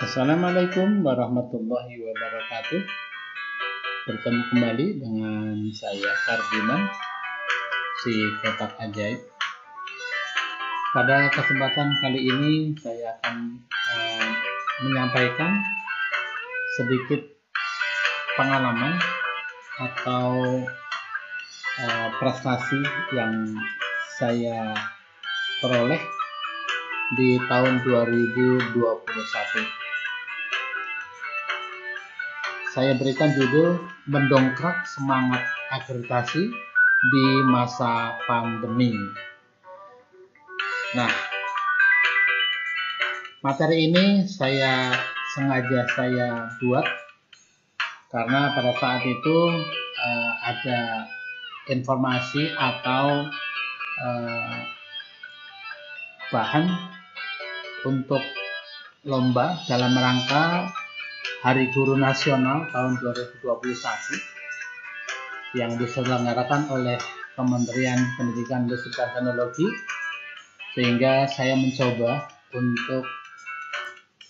Assalamualaikum warahmatullahi wabarakatuh. Bertemu kembali dengan saya Kardiman, si kotak ajaib. Pada kesempatan kali ini saya akan menyampaikan sedikit pengalaman atau prestasi yang saya peroleh di tahun 2021. Saya berikan judul mendongkrak semangat akreditasi di masa pandemi. Nah, materi ini sengaja saya buat karena pada saat itu ada informasi atau bahan untuk lomba dalam rangka Hari Guru Nasional tahun 2021 yang diselenggarakan oleh Kementerian Pendidikan dan Teknologi, sehingga saya mencoba untuk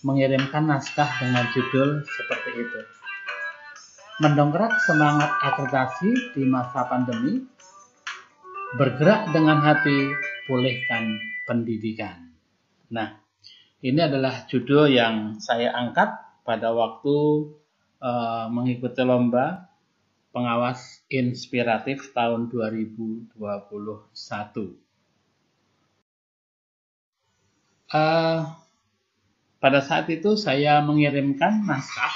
mengirimkan naskah dengan judul seperti itu. Mendongkrak semangat akreditasi di masa pandemi, bergerak dengan hati, pulihkan pendidikan. Nah, ini adalah judul yang saya angkat pada waktu mengikuti lomba pengawas inspiratif tahun 2021. Pada saat itu saya mengirimkan naskah,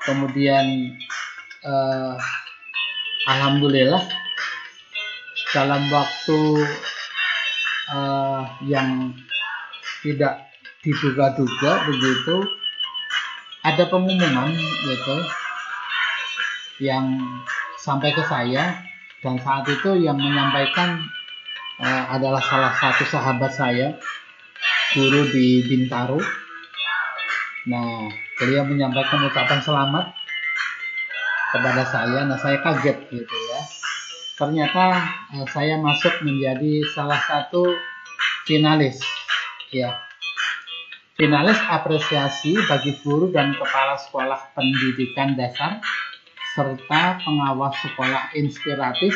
kemudian alhamdulillah dalam waktu yang tidak diduga-duga begitu, ada pengumuman gitu yang sampai ke saya, dan saat itu yang menyampaikan adalah salah satu sahabat saya, guru di Bintaro. Nah, beliau menyampaikan ucapan selamat kepada saya. Nah, saya kaget gitu ya. Ternyata saya masuk menjadi salah satu finalis ya. Finalis apresiasi bagi guru dan kepala sekolah pendidikan dasar serta pengawas sekolah inspiratif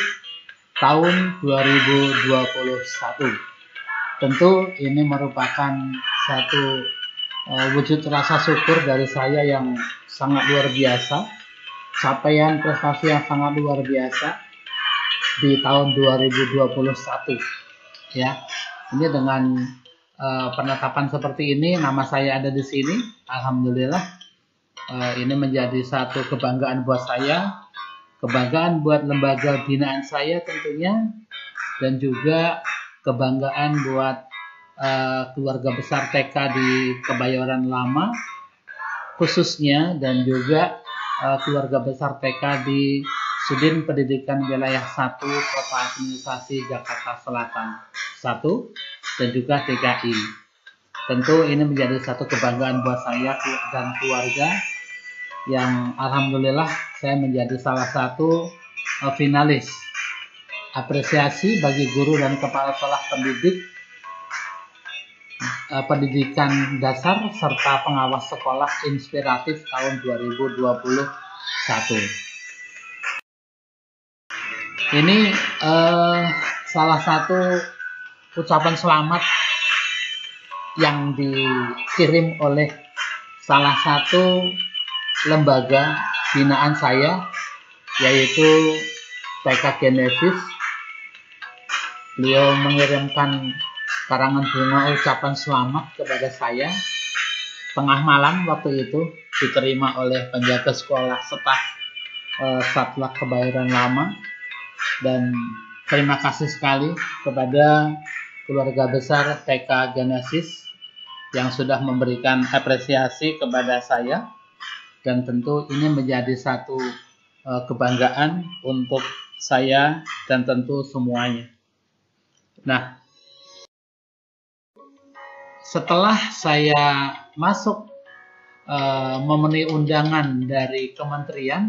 tahun 2021. Tentu ini merupakan satu wujud rasa syukur dari saya yang sangat luar biasa, capaian prestasi yang sangat luar biasa di tahun 2021 ya. Ini dengan penetapan seperti ini, nama saya ada di sini, alhamdulillah. Ini menjadi satu kebanggaan buat saya, kebanggaan buat lembaga binaan saya tentunya, dan juga kebanggaan buat keluarga besar TK di Kebayoran Lama khususnya, dan juga keluarga besar TK di Sudin Pendidikan Wilayah 1 Kota Administrasi Jakarta Selatan 1 dan juga DKI. Tentu ini menjadi satu kebanggaan buat saya dan keluarga, yang alhamdulillah saya menjadi salah satu finalis apresiasi bagi guru dan kepala sekolah pendidikan dasar serta pengawas sekolah inspiratif tahun 2021. Ini salah satu ucapan selamat yang dikirim oleh salah satu lembaga binaan saya, yaitu TK Genesis. Beliau mengirimkan karangan bunga ucapan selamat kepada saya tengah malam waktu itu, diterima oleh penjaga sekolah staf Satlak Kebayoran Lama. Dan terima kasih sekali kepada keluarga besar TK Genesis yang sudah memberikan apresiasi kepada saya, dan tentu ini menjadi satu kebanggaan untuk saya dan tentu semuanya. Nah, setelah saya masuk memenuhi undangan dari kementerian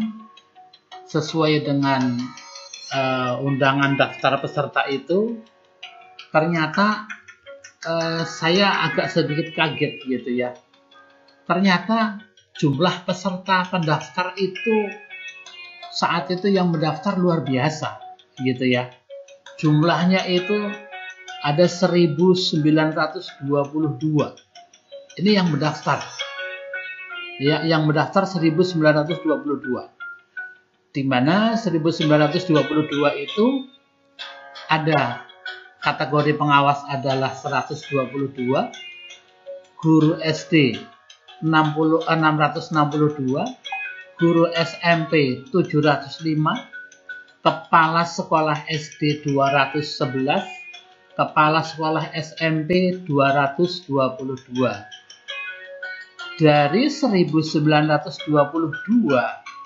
sesuai dengan undangan daftar peserta itu, ternyata saya agak sedikit kaget gitu ya. ternyata jumlah peserta pendaftar itu saat itu yang mendaftar luar biasa gitu ya. Jumlahnya itu ada 1922. Ini yang mendaftar. Ya, yang mendaftar 1922. Di mana 1922 itu ada kategori pengawas adalah 122, guru SD 662, guru SMP 705, kepala sekolah SD 211, kepala sekolah SMP 222. Dari 1922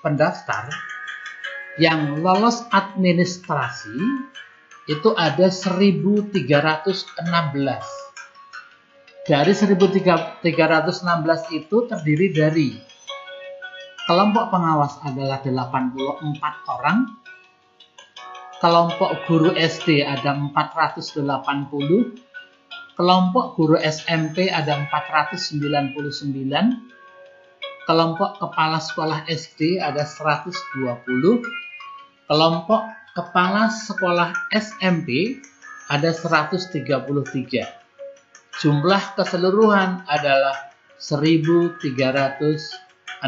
pendaftar yang lolos administrasi itu ada 1316. Dari 1316 itu terdiri dari kelompok pengawas adalah 84 orang, kelompok guru SD ada 480, kelompok guru SMP ada 499, kelompok kepala sekolah SD ada 120, kelompok kepala sekolah SMP ada 133. Jumlah keseluruhan adalah 1316.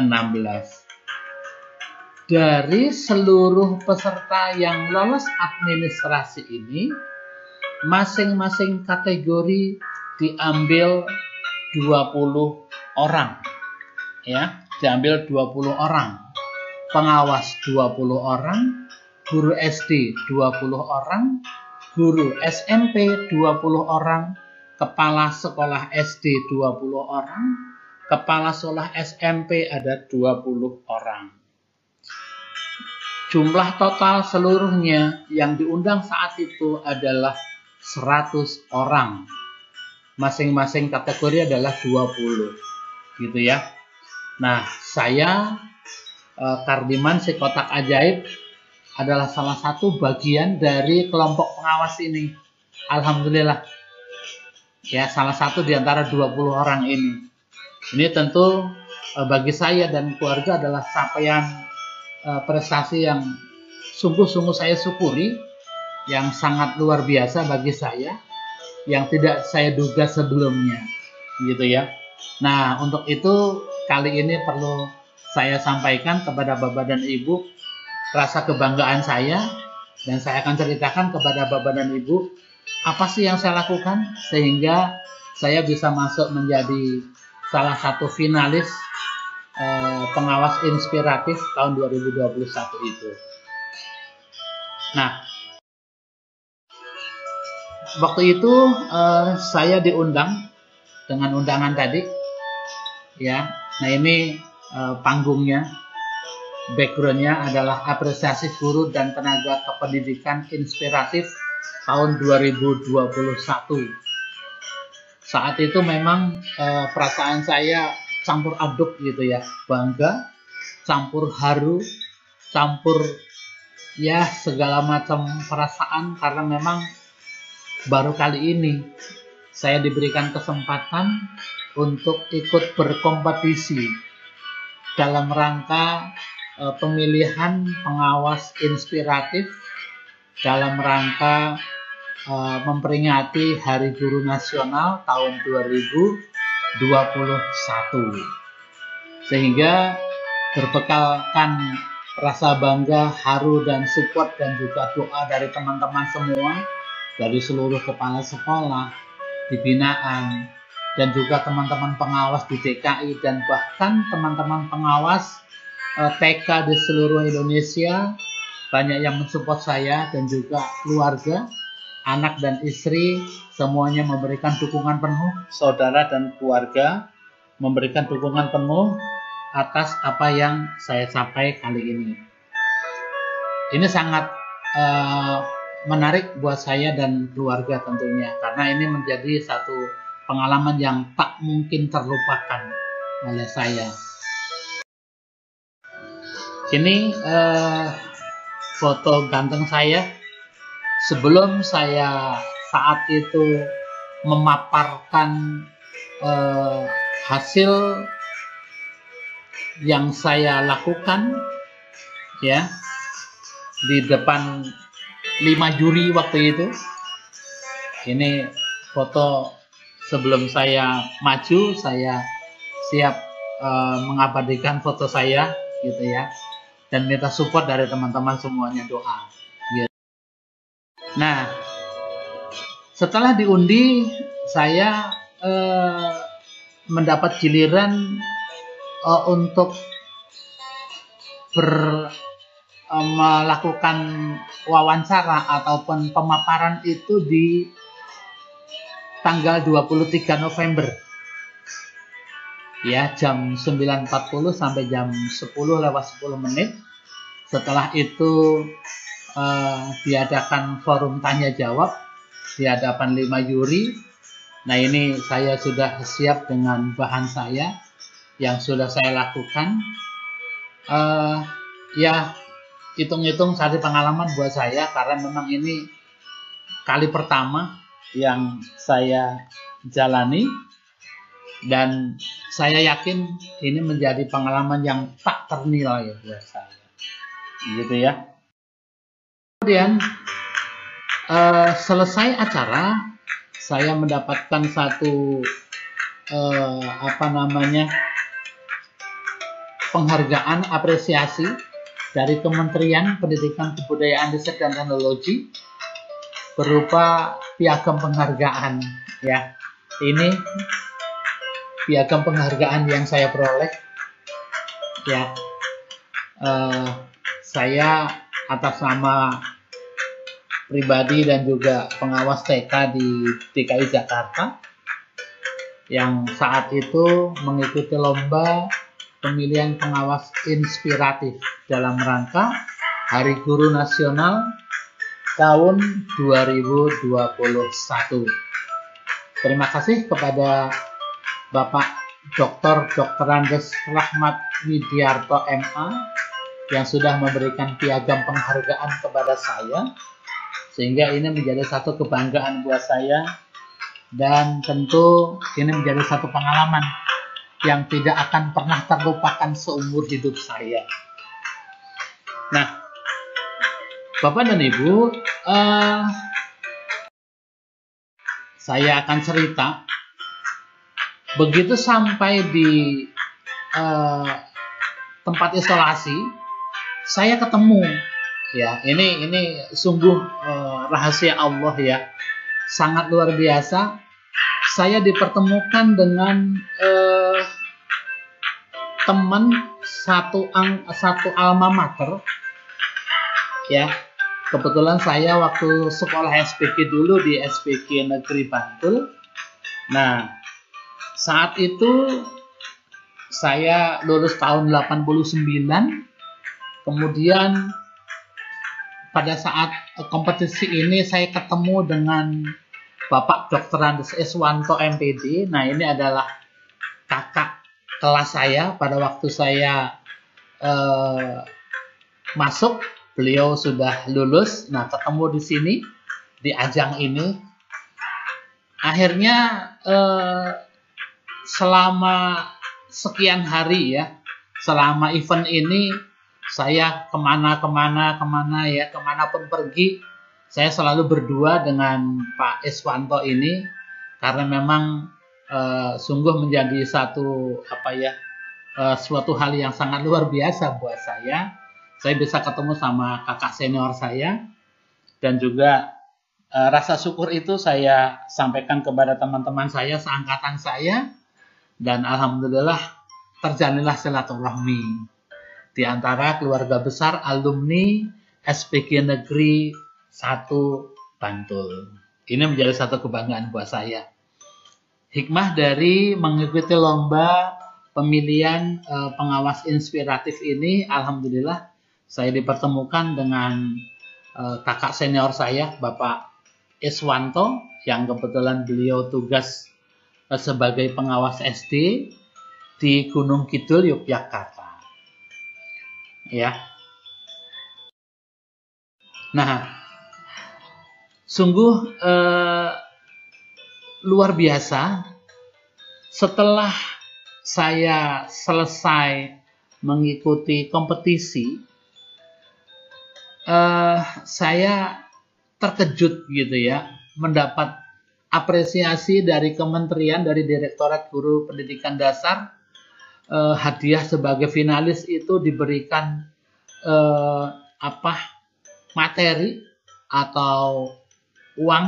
Dari seluruh peserta yang lolos administrasi ini, masing-masing kategori diambil 20 orang. Ya, diambil 20 orang. Pengawas 20 orang, guru SD 20 orang, guru SMP 20 orang, kepala sekolah SD 20 orang, kepala sekolah SMP ada 20 orang. Jumlah total seluruhnya yang diundang saat itu adalah 100 orang. Masing-masing kategori adalah 20. Gitu ya. Nah, saya Kardiman si kotak ajaib adalah salah satu bagian dari kelompok pengawas ini. Alhamdulillah. Ya, salah satu di antara 20 orang ini. Ini tentu bagi saya dan keluarga adalah capaian prestasi yang sungguh-sungguh saya syukuri, yang sangat luar biasa bagi saya, yang tidak saya duga sebelumnya, gitu ya. Nah, untuk itu kali ini perlu saya sampaikan kepada Bapak dan Ibu rasa kebanggaan saya, dan saya akan ceritakan kepada Bapak dan Ibu apa sih yang saya lakukan sehingga saya bisa masuk menjadi salah satu finalis pengawas inspiratif tahun 2021 itu. Nah, waktu itu saya diundang dengan undangan tadi, ya. Nah, ini panggungnya, backgroundnya adalah apresiasi guru dan tenaga kependidikan inspiratif tahun 2021. Saat itu memang perasaan saya campur aduk gitu ya, bangga, campur haru, campur ya segala macam perasaan, karena memang baru kali ini saya diberikan kesempatan untuk ikut berkompetisi dalam rangka pemilihan pengawas inspiratif dalam rangka memperingati Hari Guru Nasional tahun 2021. Sehingga berbekalkan rasa bangga, haru, dan support dan juga doa dari teman-teman semua, dari seluruh kepala sekolah di binaan, dan juga teman-teman pengawas di DKI, dan bahkan teman-teman pengawas TK di seluruh Indonesia, banyak yang mensupport saya, dan juga keluarga, anak dan istri, semuanya memberikan dukungan penuh. Saudara dan keluarga memberikan dukungan penuh atas apa yang saya capai kali ini. Ini sangat menarik buat saya dan keluarga tentunya, karena ini menjadi satu pengalaman yang tak mungkin terlupakan oleh saya. Ini foto ganteng saya sebelum saya saat itu memaparkan hasil yang saya lakukan ya di depan 5 juri waktu itu. Ini foto sebelum saya maju, saya siap mengabadikan foto saya gitu ya, dan minta support dari teman-teman semuanya, doa gitu. Nah, setelah diundi saya mendapat giliran untuk melakukan wawancara ataupun pemaparan itu di tanggal 23 November ya, jam 9.40 sampai jam 10:10. Setelah itu diadakan forum tanya jawab di hadapan 5 juri. Nah, ini saya sudah siap dengan bahan saya yang sudah saya lakukan. Ya, hitung-hitung satu pengalaman buat saya, karena memang ini kali pertama yang saya jalani, dan saya yakin ini menjadi pengalaman yang tak ternilai buat saya gitu ya. Kemudian selesai acara, saya mendapatkan satu penghargaan apresiasi dari Kementerian Pendidikan, Kebudayaan, Riset dan Teknologi berupa piagam penghargaan ya. Ini piagam penghargaan yang saya peroleh ya. Saya atas nama pribadi dan juga pengawas TK di DKI Jakarta yang saat itu mengikuti lomba pemilihan pengawas inspiratif dalam rangka Hari Guru Nasional tahun 2021. Terima kasih kepada Bapak Dr. Andes Rahmat Widiarto MA yang sudah memberikan piagam penghargaan kepada saya, sehingga ini menjadi satu kebanggaan buat saya, dan tentu ini menjadi satu pengalaman yang tidak akan pernah terlupakan seumur hidup saya. Nah, Bapak dan Ibu, saya akan cerita. Begitu sampai di tempat isolasi, saya ketemu ya. Ini sungguh rahasia Allah ya, sangat luar biasa. Saya dipertemukan dengan teman satu alma mater ya. Kebetulan saya waktu sekolah SPG dulu di SPG Negeri Bantul. Nah, saat itu saya lulus tahun 89. Kemudian pada saat kompetisi ini saya ketemu dengan Bapak Dr. Andes Iswanto MPD. Nah, ini adalah kakak kelas saya pada waktu saya masuk. Beliau sudah lulus. Nah, ketemu di sini di ajang ini. Akhirnya selama sekian hari ya, selama event ini saya kemana ya, kemanapun pergi, saya selalu berdua dengan Pak Iswanto ini, karena memang sungguh menjadi suatu hal yang sangat luar biasa buat saya. Saya bisa ketemu sama kakak senior saya, dan juga rasa syukur itu saya sampaikan kepada teman-teman saya seangkatan saya, dan alhamdulillah terjalinlah silaturahmi di antara keluarga besar alumni SPG Negeri 1 Bantul. Ini menjadi satu kebanggaan buat saya. Hikmah dari mengikuti lomba pemilihan pengawas inspiratif ini, alhamdulillah saya dipertemukan dengan kakak senior saya, Bapak Iswanto, yang kebetulan beliau tugas sebagai pengawas SD di Gunung Kidul, Yogyakarta. Ya. Nah, sungguh luar biasa. Setelah saya selesai mengikuti kompetisi, saya terkejut gitu ya, mendapat apresiasi dari kementerian, dari Direktorat Guru Pendidikan Dasar. Hadiah sebagai finalis itu diberikan materi atau uang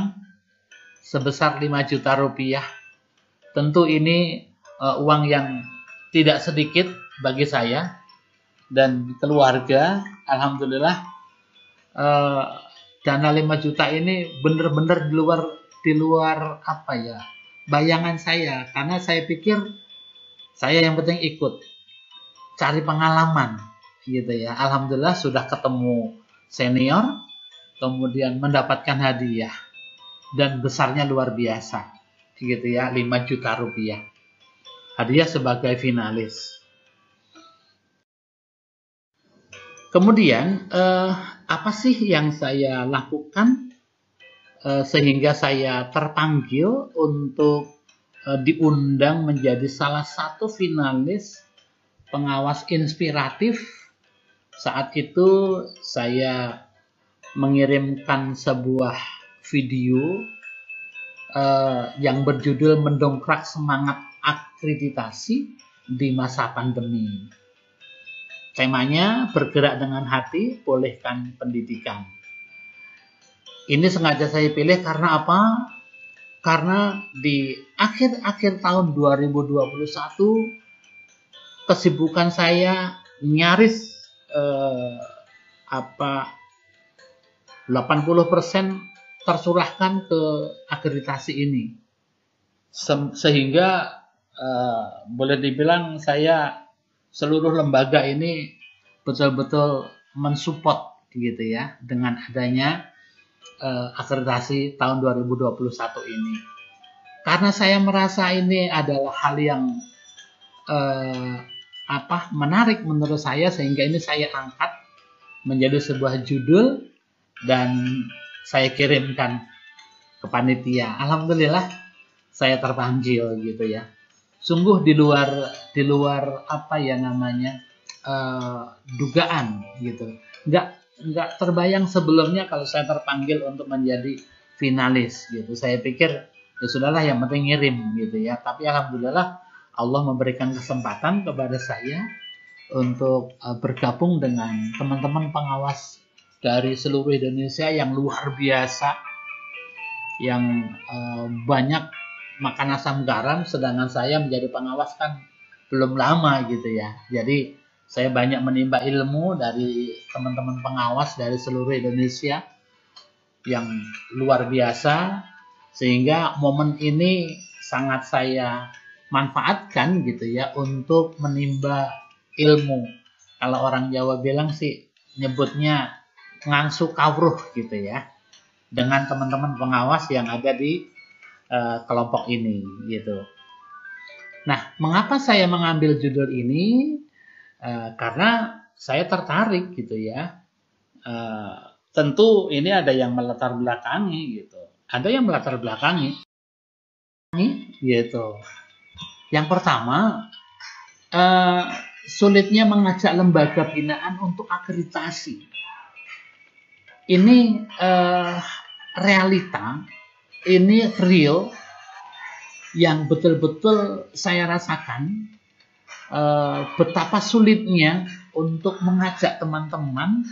sebesar 5 juta rupiah. Tentu ini uang yang tidak sedikit bagi saya dan keluarga. Alhamdulillah dana 5 juta ini benar-benar di luar bayangan saya, karena saya pikir saya yang penting ikut cari pengalaman gitu ya. Alhamdulillah sudah ketemu senior, kemudian mendapatkan hadiah dan besarnya luar biasa gitu ya, 5 juta rupiah hadiah sebagai finalis. Kemudian apa sih yang saya lakukan sehingga saya terpanggil untuk diundang menjadi salah satu finalis pengawas inspiratif? Saat itu saya mengirimkan sebuah video yang berjudul Mendongkrak Semangat Akreditasi di Masa Pandemi. Temanya bergerak dengan hati, pulihkan pendidikan. Ini sengaja saya pilih karena apa? Karena di akhir-akhir tahun 2021 kesibukan saya nyaris 80% tersurahkan ke akreditasi ini. Sehingga boleh dibilang saya seluruh lembaga ini betul-betul mensupport gitu ya dengan adanya akreditasi tahun 2021 ini. Karena saya merasa ini adalah hal yang menarik menurut saya, sehingga ini saya angkat menjadi sebuah judul dan saya kirimkan ke panitia. Alhamdulillah saya terpanggil gitu ya. Sungguh di luar dugaan gitu. Nggak terbayang sebelumnya kalau saya terpanggil untuk menjadi finalis gitu. Saya pikir ya sudahlah, yang penting ngirim gitu ya. Tapi alhamdulillah Allah memberikan kesempatan kepada saya untuk bergabung dengan teman-teman pengawas dari seluruh Indonesia yang luar biasa, yang banyak makan asam garam, sedangkan saya menjadi pengawas kan belum lama gitu ya. Jadi saya banyak menimba ilmu dari teman-teman pengawas dari seluruh Indonesia yang luar biasa, sehingga momen ini sangat saya manfaatkan gitu ya untuk menimba ilmu. Kalau orang Jawa bilang sih nyebutnya ngangsu kawruh gitu ya, dengan teman-teman pengawas yang ada di kelompok ini gitu. Nah, mengapa saya mengambil judul ini? Karena saya tertarik gitu ya. Tentu ini ada yang melatar belakangi gitu. Ada yang melatar belakangi gitu. Yang pertama, sulitnya mengajak lembaga binaan untuk akreditasi. Ini realita, ini real yang betul-betul saya rasakan, betapa sulitnya untuk mengajak teman-teman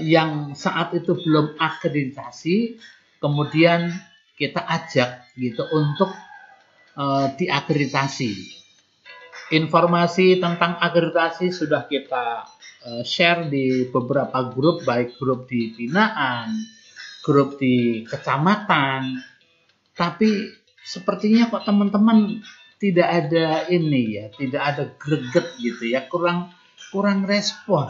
yang saat itu belum akreditasi, kemudian kita ajak gitu untuk diakreditasi. Informasi tentang akreditasi sudah kita share di beberapa grup, baik grup di binaan, grup di kecamatan, tapi sepertinya kok teman-teman tidak ada tidak ada greget gitu ya, kurang respon.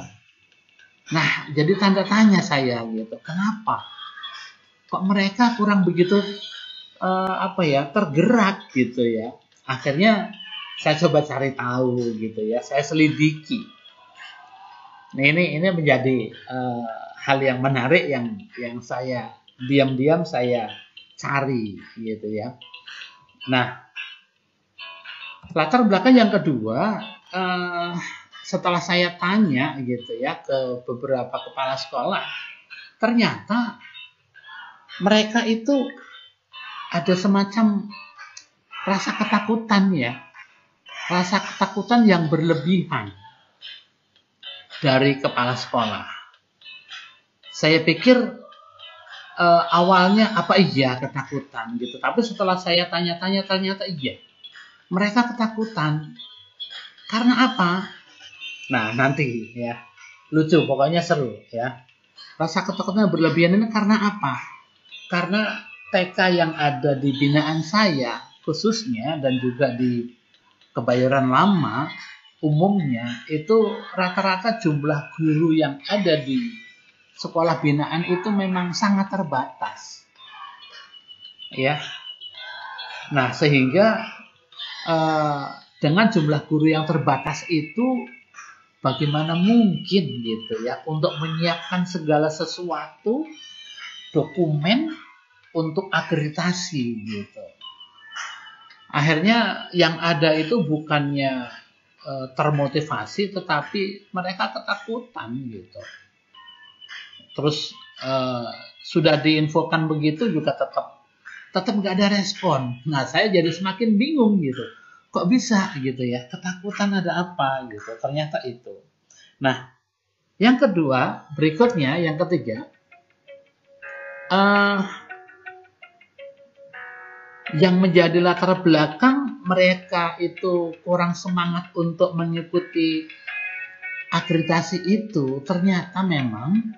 Nah, jadi tanda tanya saya gitu, kenapa kok mereka kurang begitu tergerak gitu ya. Akhirnya saya coba cari tahu gitu ya, saya selidiki. Nah, ini menjadi hal yang menarik yang saya diam-diam saya cari gitu ya. Nah, latar belakang yang kedua, eh, setelah saya tanya gitu ya ke beberapa kepala sekolah, ternyata mereka itu ada semacam rasa ketakutan ya, rasa ketakutan yang berlebihan dari kepala sekolah. Saya pikir awalnya apa iya ketakutan gitu, tapi setelah saya tanya-tanya ternyata iya, mereka ketakutan. Karena apa? Nah nanti ya, lucu pokoknya seru ya. Rasa ketakutan yang berlebihan ini karena apa? Karena TK yang ada di binaan saya khususnya dan juga di Kebayoran Lama umumnya itu rata-rata jumlah guru yang ada di sekolah binaan itu memang sangat terbatas. Ya. Nah, sehingga dengan jumlah guru yang terbatas itu bagaimana mungkin gitu ya untuk menyiapkan segala sesuatu dokumen untuk akreditasi gitu. Akhirnya yang ada itu bukannya termotivasi tetapi mereka ketakutan gitu. Terus sudah diinfokan begitu juga tetap nggak ada respon. Nah saya jadi semakin bingung gitu. Kok bisa gitu ya? Ketakutan ada apa gitu? Ternyata itu. Nah yang kedua berikutnya yang ketiga. Yang menjadi latar belakang mereka itu kurang semangat untuk mengikuti akreditasi itu ternyata memang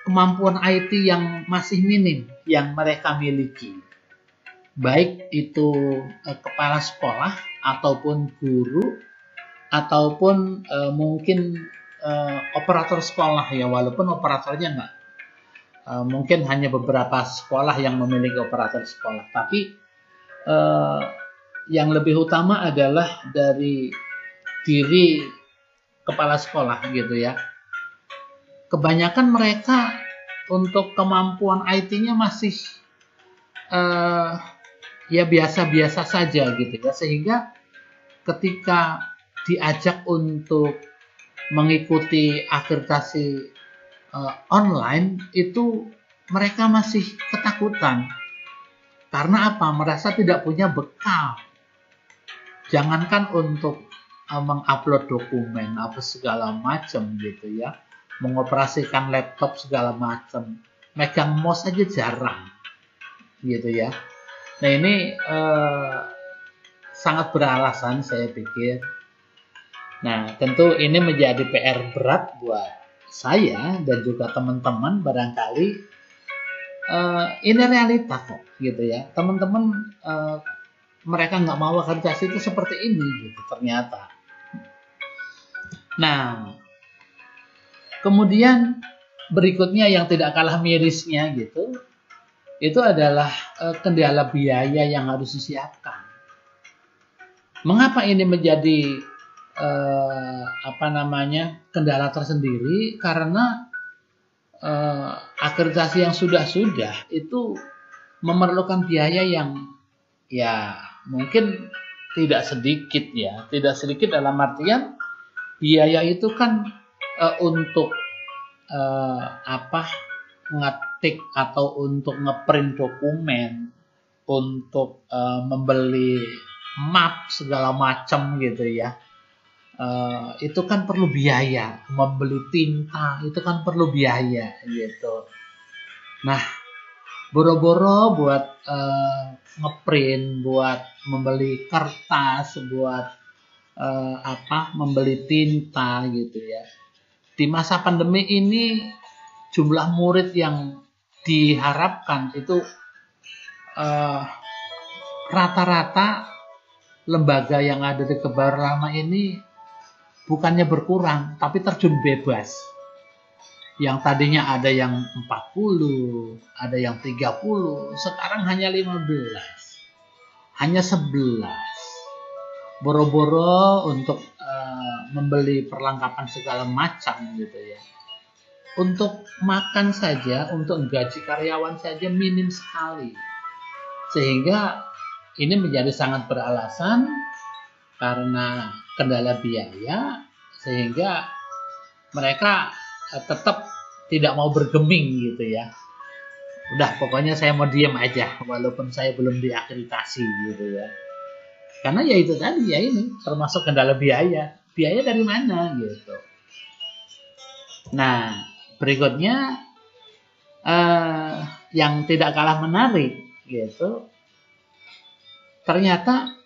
kemampuan IT yang masih minim yang mereka miliki. Baik itu kepala sekolah ataupun guru ataupun mungkin operator sekolah ya, walaupun operatornya nggak mungkin hanya beberapa sekolah yang memiliki operator sekolah, tapi yang lebih utama adalah dari diri kepala sekolah gitu ya. Kebanyakan mereka untuk kemampuan IT-nya masih ya biasa-biasa saja gitu ya, sehingga ketika diajak untuk mengikuti akreditasi online itu mereka masih ketakutan. Karena apa? Merasa tidak punya bekal. Jangankan untuk mengupload dokumen apa segala macam gitu ya, mengoperasikan laptop segala macam, megang mouse aja jarang gitu ya. Nah ini sangat beralasan saya pikir. Nah tentu ini menjadi PR berat buat saya dan juga teman-teman barangkali ini realita kok gitu ya. Teman-teman mereka nggak mau akreditasi itu seperti ini gitu ternyata. Nah kemudian berikutnya yang tidak kalah mirisnya gitu, itu adalah kendala biaya yang harus disiapkan. Mengapa ini menjadi kendala tersendiri? Karena akreditasi yang sudah itu memerlukan biaya yang ya mungkin tidak sedikit ya, tidak sedikit dalam artian biaya itu kan untuk ngetik atau untuk ngeprint dokumen, untuk membeli map segala macam gitu ya. Itu kan perlu biaya, membeli tinta itu kan perlu biaya gitu. Nah, boro-boro buat ngeprint, buat membeli kertas, buat membeli tinta gitu ya. Di masa pandemi ini jumlah murid yang diharapkan itu rata-rata lembaga yang ada di Kebayoran Lama ini bukannya berkurang, tapi terjun bebas. Yang tadinya ada yang 40, ada yang 30, sekarang hanya 15. Hanya 11. Boro-boro untuk membeli perlengkapan segala macam gitu ya. Untuk makan saja, untuk gaji karyawan saja minim sekali. Sehingga ini menjadi sangat beralasan karena kendala biaya sehingga mereka tetap tidak mau bergeming gitu ya. Udah pokoknya saya mau diam aja walaupun saya belum diakreditasi gitu ya. Karena ya itu tadi ya, ini termasuk kendala biaya. Biaya dari mana gitu. Nah, berikutnya yang tidak kalah menarik gitu. Ternyata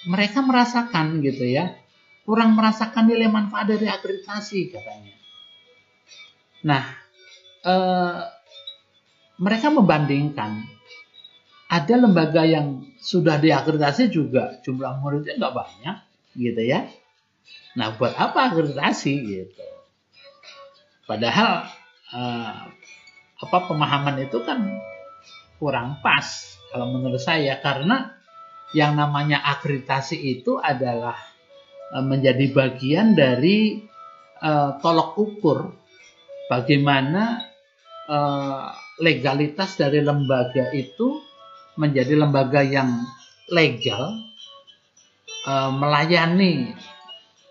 mereka merasakan gitu ya, kurang merasakan nilai manfaat dari akreditasi katanya. Nah, mereka membandingkan, ada lembaga yang sudah diakreditasi juga jumlah muridnya nggak banyak gitu ya. Nah, buat apa akreditasi gitu? Padahal pemahaman itu kan kurang pas kalau menurut saya, karena yang namanya akreditasi itu adalah menjadi bagian dari tolok ukur bagaimana legalitas dari lembaga itu menjadi lembaga yang legal, melayani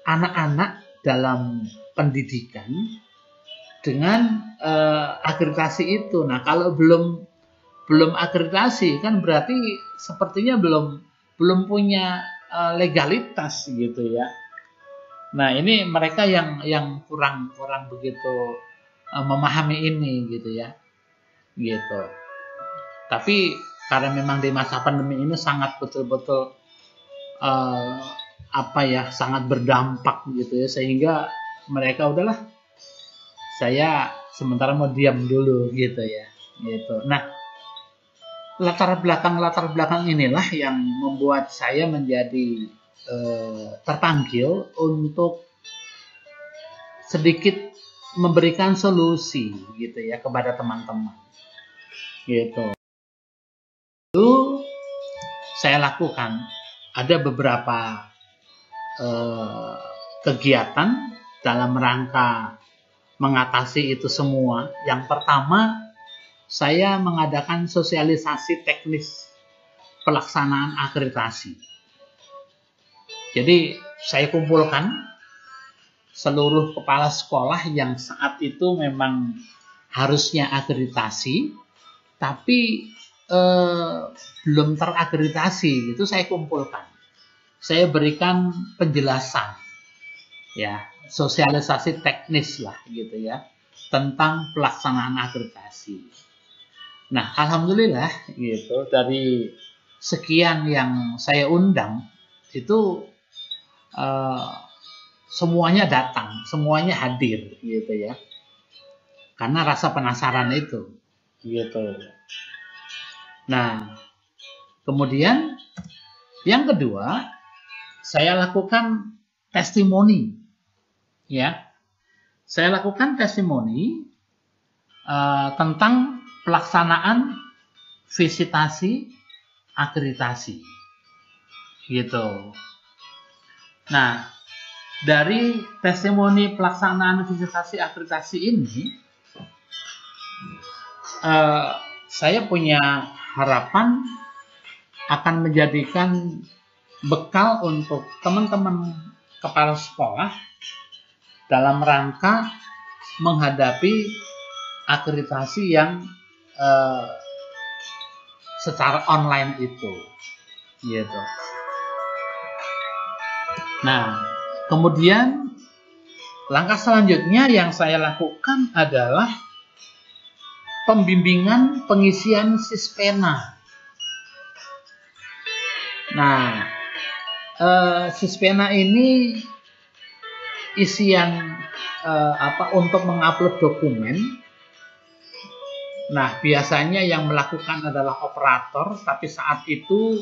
anak-anak dalam pendidikan dengan akreditasi itu. Nah, kalau belum akreditasi kan berarti sepertinya belum punya legalitas gitu ya. Nah, ini mereka yang kurang begitu memahami ini gitu ya. Gitu. Tapi karena memang di masa pandemi ini sangat betul-betul sangat berdampak gitu ya, sehingga mereka udahlah, saya sementara mau diam dulu gitu ya. Gitu. Nah, latar belakang inilah yang membuat saya menjadi terpanggil untuk sedikit memberikan solusi gitu ya kepada teman-teman gitu. Itu saya lakukan, ada beberapa kegiatan dalam rangka mengatasi itu semua. Yang pertama, saya mengadakan sosialisasi teknis pelaksanaan akreditasi. Jadi saya kumpulkan seluruh kepala sekolah yang saat itu memang harusnya akreditasi, tapi belum terakreditasi, itu saya kumpulkan. Saya berikan penjelasan, ya, sosialisasi teknis lah gitu ya, tentang pelaksanaan akreditasi. Nah, alhamdulillah gitu, dari sekian yang saya undang itu semuanya datang, semuanya hadir gitu ya. Karena rasa penasaran itu gitu. Nah, kemudian yang kedua, saya lakukan testimoni ya. Saya lakukan testimoni tentang pelaksanaan visitasi akreditasi gitu. Nah, dari testimoni pelaksanaan visitasi akreditasi ini, saya punya harapan akan menjadikan bekal untuk teman-teman kepala sekolah dalam rangka menghadapi akreditasi yang secara online itu gitu. Nah, kemudian langkah selanjutnya yang saya lakukan adalah pembimbingan pengisian Sispena. Nah, Sispena ini isian untuk mengupload dokumen. Nah, biasanya yang melakukan adalah operator, tapi saat itu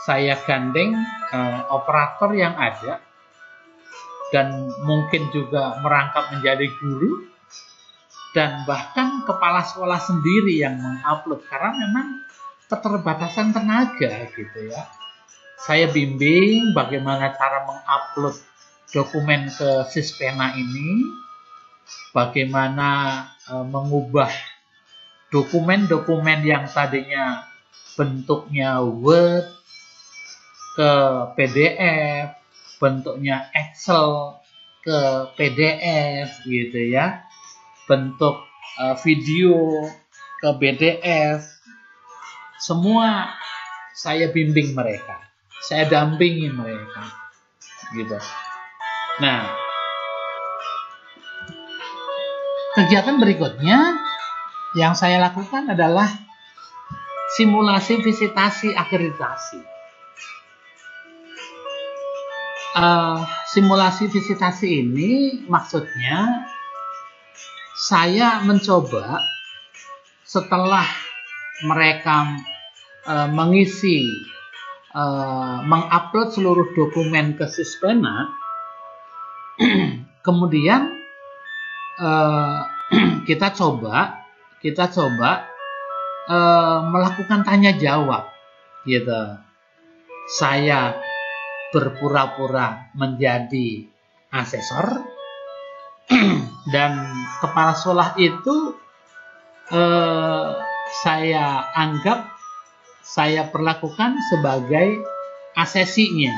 saya gandeng operator yang ada dan mungkin juga merangkap menjadi guru, dan bahkan kepala sekolah sendiri yang mengupload karena memang keterbatasan tenaga gitu ya. Saya bimbing bagaimana cara mengupload dokumen ke Sispena ini, bagaimana mengubah dokumen-dokumen yang tadinya bentuknya Word ke PDF, bentuknya Excel ke PDF gitu ya, bentuk video ke PDF, semua saya bimbing mereka, saya dampingi mereka gitu. Nah, kegiatan berikutnya yang saya lakukan adalah simulasi visitasi akreditasi. Simulasi visitasi ini maksudnya saya mencoba setelah mereka mengisi, mengupload seluruh dokumen ke Sispena, kemudian kita coba melakukan tanya jawab gitu. Saya berpura-pura menjadi asesor dan kepala sekolah itu saya perlakukan sebagai asesinya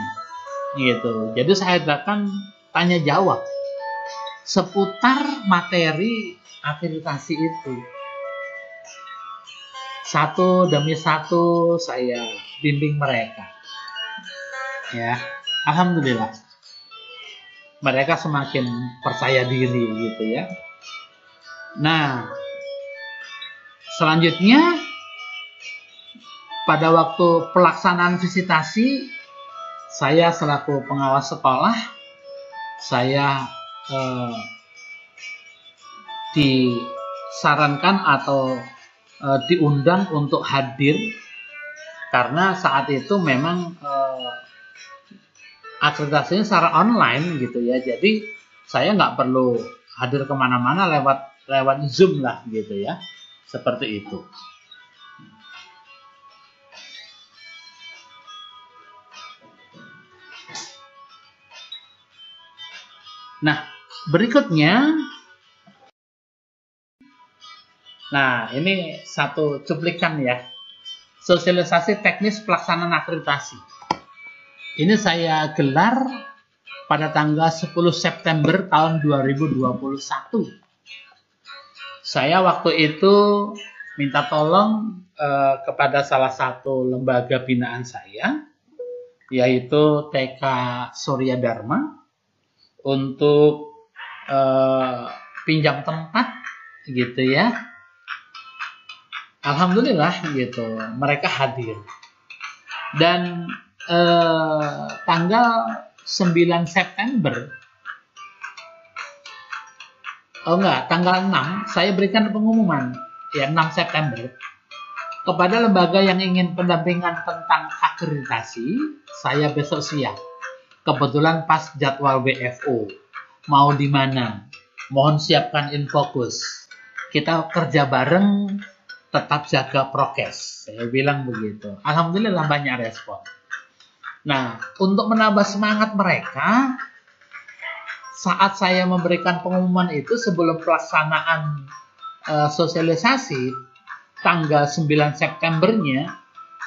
gitu. Jadi saya adakan tanya jawab seputar materi akreditasi itu. Satu demi satu saya bimbing mereka. Ya, alhamdulillah. Mereka semakin percaya diri gitu ya. Nah, selanjutnya pada waktu pelaksanaan visitasi, saya selaku pengawas sekolah, saya disarankan atau diundang untuk hadir karena saat itu memang akreditasinya secara online gitu ya, jadi saya nggak perlu hadir kemana-mana lewat Zoom lah gitu ya, seperti itu. Nah, berikutnya, nah ini satu cuplikan ya, sosialisasi teknis pelaksanaan akreditasi. Ini saya gelar pada tanggal 10 September tahun 2021. Saya waktu itu minta tolong kepada salah satu lembaga binaan saya, yaitu TK Surya Dharma, untuk pinjam tempat gitu ya. Alhamdulillah gitu, mereka hadir. Dan tanggal 9 September, tanggal 6 saya berikan pengumuman ya, 6 September kepada lembaga yang ingin pendampingan tentang akreditasi. Saya besok siang, kebetulan pas jadwal WFO, mau di mana, mohon siapkan infocus, kita kerja bareng, tetap jaga prokes, saya bilang begitu. Alhamdulillah banyak respon. Nah, untuk menambah semangat mereka, saat saya memberikan pengumuman itu sebelum pelaksanaan sosialisasi, tanggal 9 Septembernya,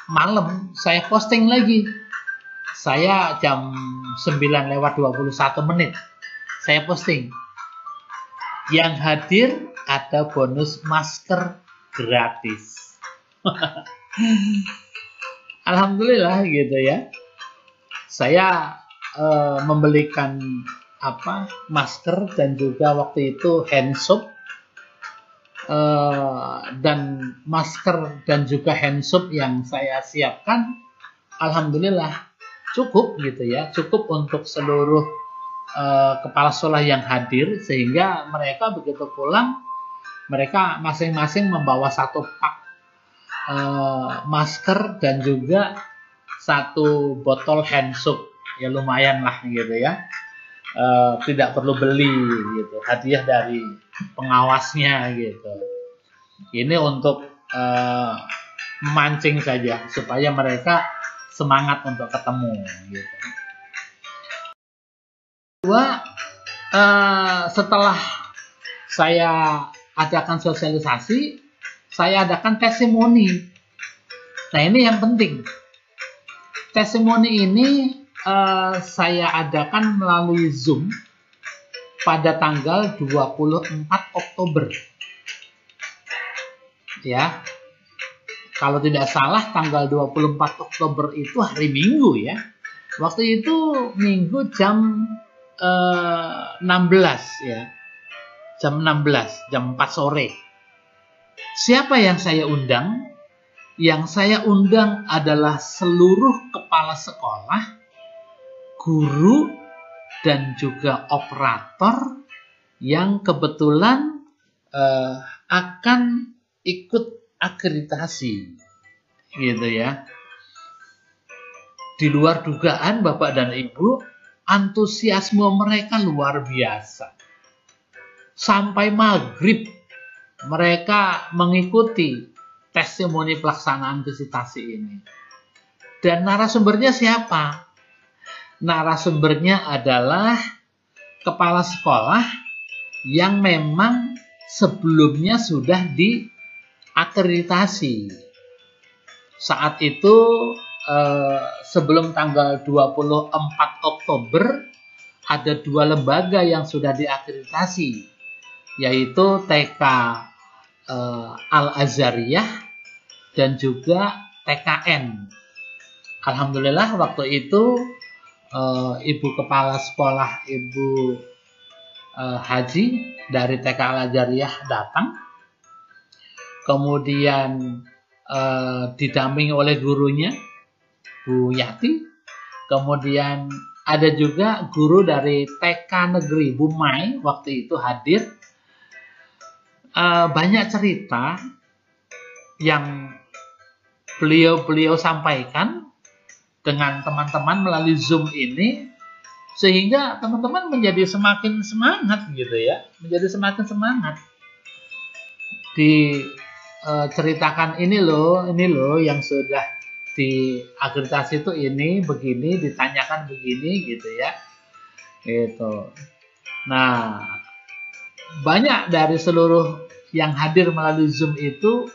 malam saya posting lagi. Saya jam 9:21, saya posting. Yang hadir ada bonus masker gratis. Alhamdulillah gitu ya. Saya membelikan masker dan juga waktu itu hand soap, dan masker dan juga hand soap yang saya siapkan, alhamdulillah cukup gitu ya, cukup untuk seluruh kepala sekolah yang hadir, sehingga mereka begitu pulang, mereka masing-masing membawa satu pak masker dan juga satu botol hand soap, ya lumayan lah gitu ya. Tidak perlu beli gitu, hadiah dari pengawasnya gitu. Ini untuk memancing saja supaya mereka semangat untuk ketemu gitu. Kedua, setelah saya adakan sosialisasi, saya adakan testimoni. Nah, ini yang penting. Testimoni ini saya adakan melalui Zoom pada tanggal 24 Oktober. Ya. Kalau tidak salah tanggal 24 Oktober itu hari Minggu ya. Waktu itu Minggu jam 16 ya. Jam 16, jam 4 sore. Siapa yang saya undang? Yang saya undang adalah seluruh kepala sekolah, guru, dan juga operator yang kebetulan akan ikut akreditasi, gitu ya. Di luar dugaan Bapak dan Ibu, antusiasme mereka luar biasa. Sampai maghrib mereka mengikuti testimoni pelaksanaan visitasi ini. Dan narasumbernya siapa? Narasumbernya adalah kepala sekolah yang memang sebelumnya sudah diakreditasi. Saat itu sebelum tanggal 24 Oktober ada 2 lembaga yang sudah diakreditasi, yaitu TK Al-Azhariyah dan juga TKN. Alhamdulillah waktu itu Ibu Kepala Sekolah, Ibu Haji dari TK Al-Azhariyah datang, kemudian didampingi oleh gurunya Bu Yati, kemudian ada juga guru dari TK Negeri Bu Mai waktu itu hadir. Banyak cerita yang beliau sampaikan dengan teman-teman melalui Zoom ini, sehingga teman-teman menjadi semakin semangat gitu ya, menjadi semakin semangat. Diceritakan ini loh yang sudah diakreditasi itu ini begini, ditanyakan begini gitu ya, gitu. Nah, banyak dari seluruh yang hadir melalui Zoom itu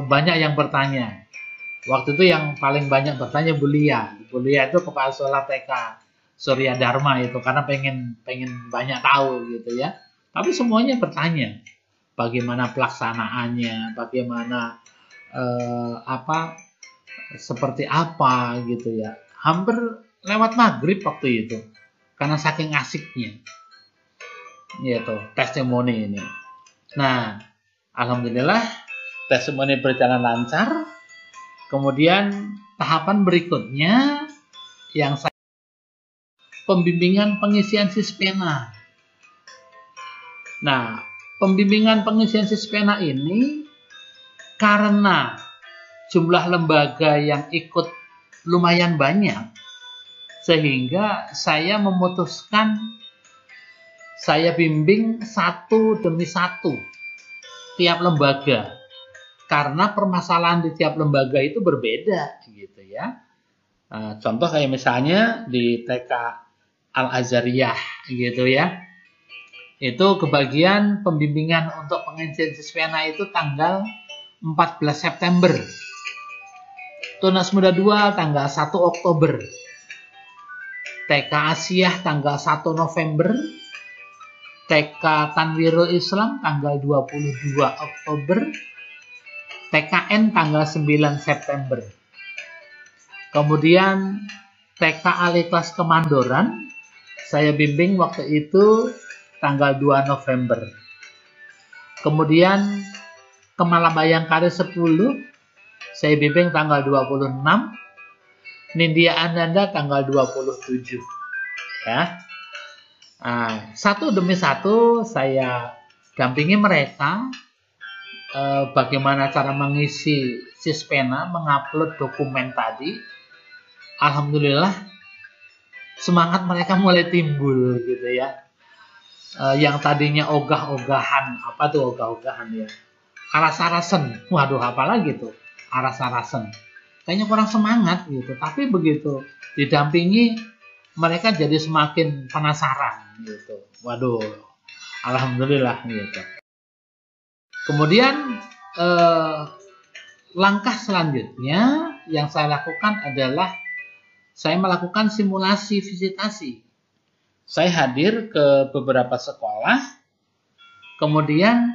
banyak yang bertanya. Waktu itu yang paling banyak bertanya Bu Lia. Bu Lia itu kepala sekolah TK Surya Dharma itu, karena pengen banyak tahu gitu ya. Tapi semuanya bertanya bagaimana pelaksanaannya, bagaimana seperti apa gitu ya. Hampir lewat maghrib waktu itu karena saking asiknya gitu testimoni ini. Nah, alhamdulillah testimoni berjalan lancar. Kemudian tahapan berikutnya yang saya pembimbingan pengisian Sispena. Nah, pembimbingan pengisian Sispena ini karena jumlah lembaga yang ikut lumayan banyak, sehingga saya memutuskan saya bimbing satu demi satu tiap lembaga, karena permasalahan di tiap lembaga itu berbeda gitu ya. Contoh kayak misalnya di TK Al-Azhariyah gitu ya, itu kebagian pembimbingan untuk pengisian Sispena itu tanggal 14 September. Tunas Muda 2 tanggal 1 Oktober. TK Asiyah tanggal 1 November. TK Tanwirul Islam tanggal 22 Oktober. TKN tanggal 9 September. Kemudian TK Al-Ikhlas Kemandoran saya bimbing waktu itu tanggal 2 November. Kemudian Kemala Bayangkari 10 saya bimbing tanggal 26. Nindya Ananda tanggal 27 ya. Satu demi satu saya dampingi mereka bagaimana cara mengisi Sispena, mengupload dokumen tadi. Alhamdulillah semangat mereka mulai timbul gitu ya. Yang tadinya ogah-ogahan, apa tuh ogah-ogahan ya, aras-arasen, waduh apalagi tuh aras-arasen, kayaknya kurang semangat gitu. Tapi begitu didampingi mereka jadi semakin penasaran gitu. Waduh, alhamdulillah gitu. Kemudian langkah selanjutnya yang saya lakukan adalah saya melakukan simulasi visitasi. Saya hadir ke beberapa sekolah, kemudian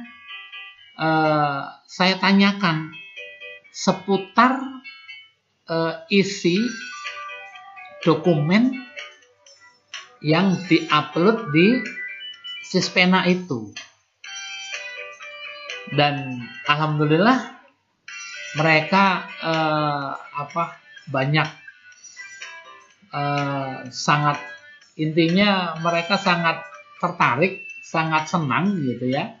saya tanyakan seputar isi dokumen yang diupload di Sispena itu. Dan alhamdulillah mereka banyak sangat, intinya mereka sangat tertarik, sangat senang gitu ya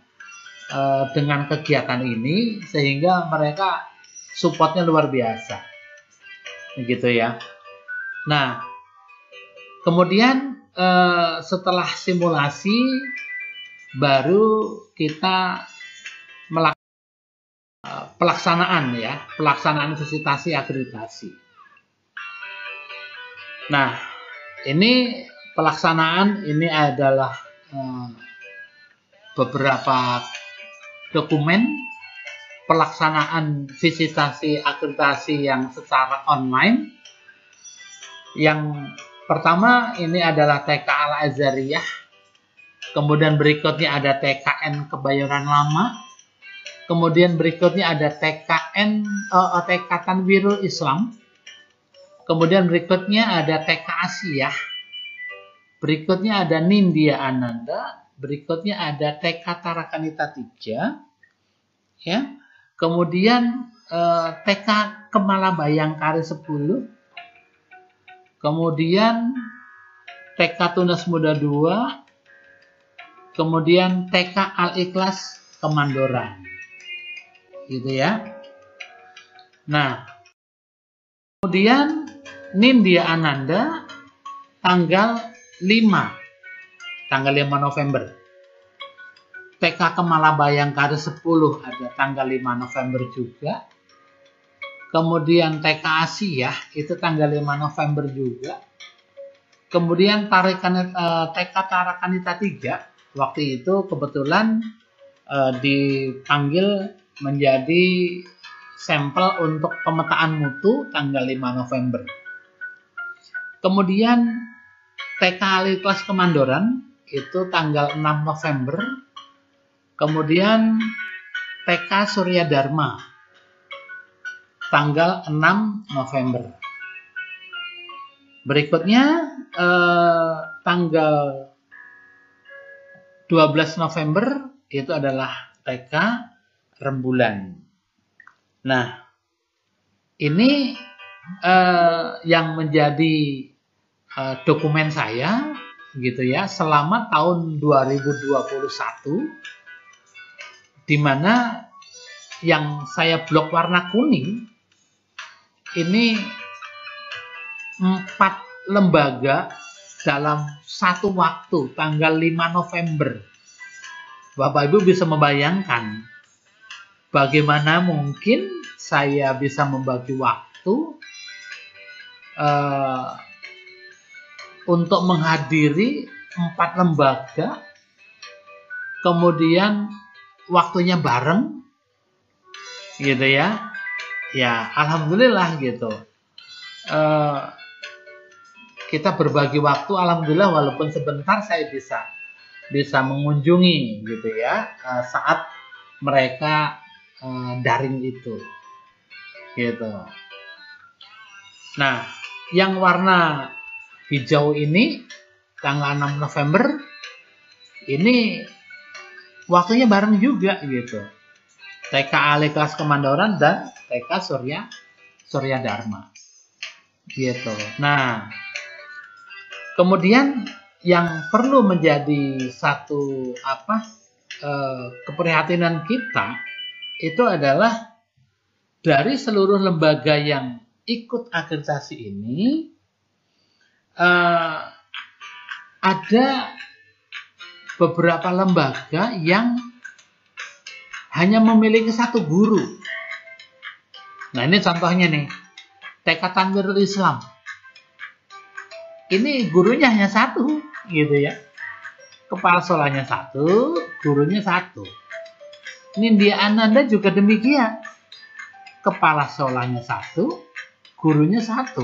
dengan kegiatan ini, sehingga mereka supportnya luar biasa gitu ya. Nah, kemudian setelah simulasi baru kita melakukan pelaksanaan visitasi akreditasi. Nah, ini pelaksanaan ini adalah beberapa dokumen pelaksanaan visitasi akreditasi yang secara online. Yang pertama ini adalah TK Al-Azhariyah, kemudian berikutnya ada TKN Kebayoran Lama, kemudian berikutnya ada TK Tanwirul Islam, kemudian berikutnya ada TK Asiyah, berikutnya ada Nindya Ananda, berikutnya ada TK Tarakanita 3, ya. Kemudian TK Kemala Bayangkari 10, kemudian TK Tunas Muda 2, kemudian TK Al-Ikhlas Kemandoran, gitu ya. Nah, kemudian Nindya Ananda tanggal 5 November. TK Kemala Bayangkari 10 ada tanggal 5 November juga. Kemudian TK Asiyah itu tanggal 5 November juga. Kemudian TK Tarakanita 3 waktu itu kebetulan dipanggil menjadi sampel untuk pemetaan mutu tanggal 5 November. Kemudian TK Al-Ikhlas Kemandoran itu tanggal 6 November. Kemudian TK Surya Dharma tanggal 6 November. Berikutnya tanggal 12 November itu adalah TK Rembulan. Nah, ini yang menjadi dokumen saya gitu ya selama tahun 2021, di mana yang saya blok warna kuning ini 4 lembaga dalam satu waktu tanggal 5 November. Bapak Ibu bisa membayangkan bagaimana mungkin saya bisa membagi waktu untuk menghadiri 4 lembaga, kemudian waktunya bareng gitu ya. Ya, alhamdulillah gitu. Kita berbagi waktu, alhamdulillah, walaupun sebentar saya bisa mengunjungi gitu ya saat mereka daring itu gitu. Nah, yang warna hijau ini tanggal 6 November ini waktunya bareng juga gitu. TK Al-Ikhlas Kemandoran dan TK Surya Dharma gitu. Nah, kemudian yang perlu menjadi satu keprihatinan kita itu adalah dari seluruh lembaga yang ikut akreditasi ini ada beberapa lembaga yang hanya memiliki 1 guru. Nah, ini contohnya nih, TK Tanwirul Islam. Ini gurunya hanya 1 gitu ya. Kepala sekolahnya 1, gurunya 1. Nindya Ananda juga demikian. Kepala sekolahnya 1, gurunya 1.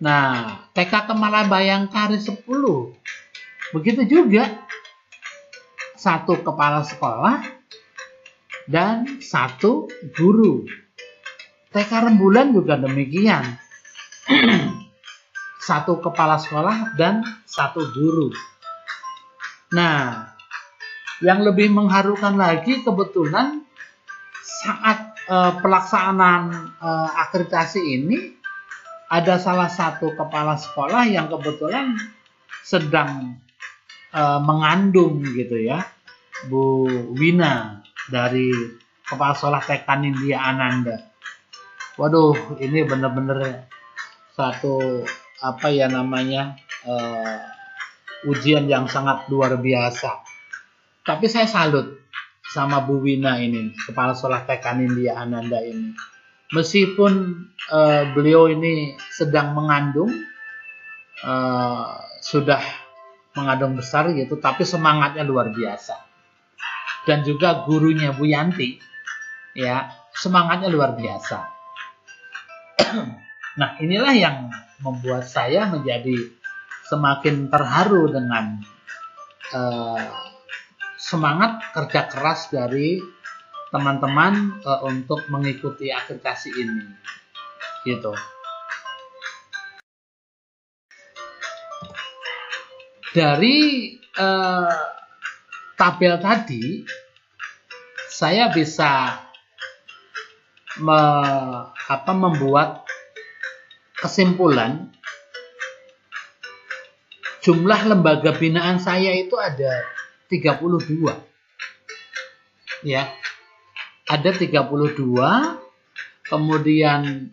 Nah, TK Kemala Bayangkari 10. Begitu juga. 1 kepala sekolah dan 1 guru. TK Rembulan juga demikian. 1 kepala sekolah dan 1 guru. Nah, yang lebih mengharukan lagi kebetulan saat pelaksanaan akreditasi ini ada salah satu kepala sekolah yang kebetulan sedang mengandung gitu ya, Bu Wina dari Kepala Sekolah TK Nindya Ananda. Waduh, ini benar-benar satu ujian yang sangat luar biasa. Tapi saya salut sama Bu Wina ini, Kepala Sekolah TK Nindya Ananda ini. Meskipun beliau ini sedang mengandung, sudah mengandung besar gitu, tapi semangatnya luar biasa. Dan juga gurunya Bu Yanti, ya, semangatnya luar biasa. Nah, inilah yang membuat saya menjadi semakin terharu dengan semangat kerja keras dari teman-teman untuk mengikuti akreditasi ini, gitu. Dari tabel tadi, saya bisa membuat kesimpulan jumlah lembaga binaan saya itu ada 32. Ya. Ada 32, kemudian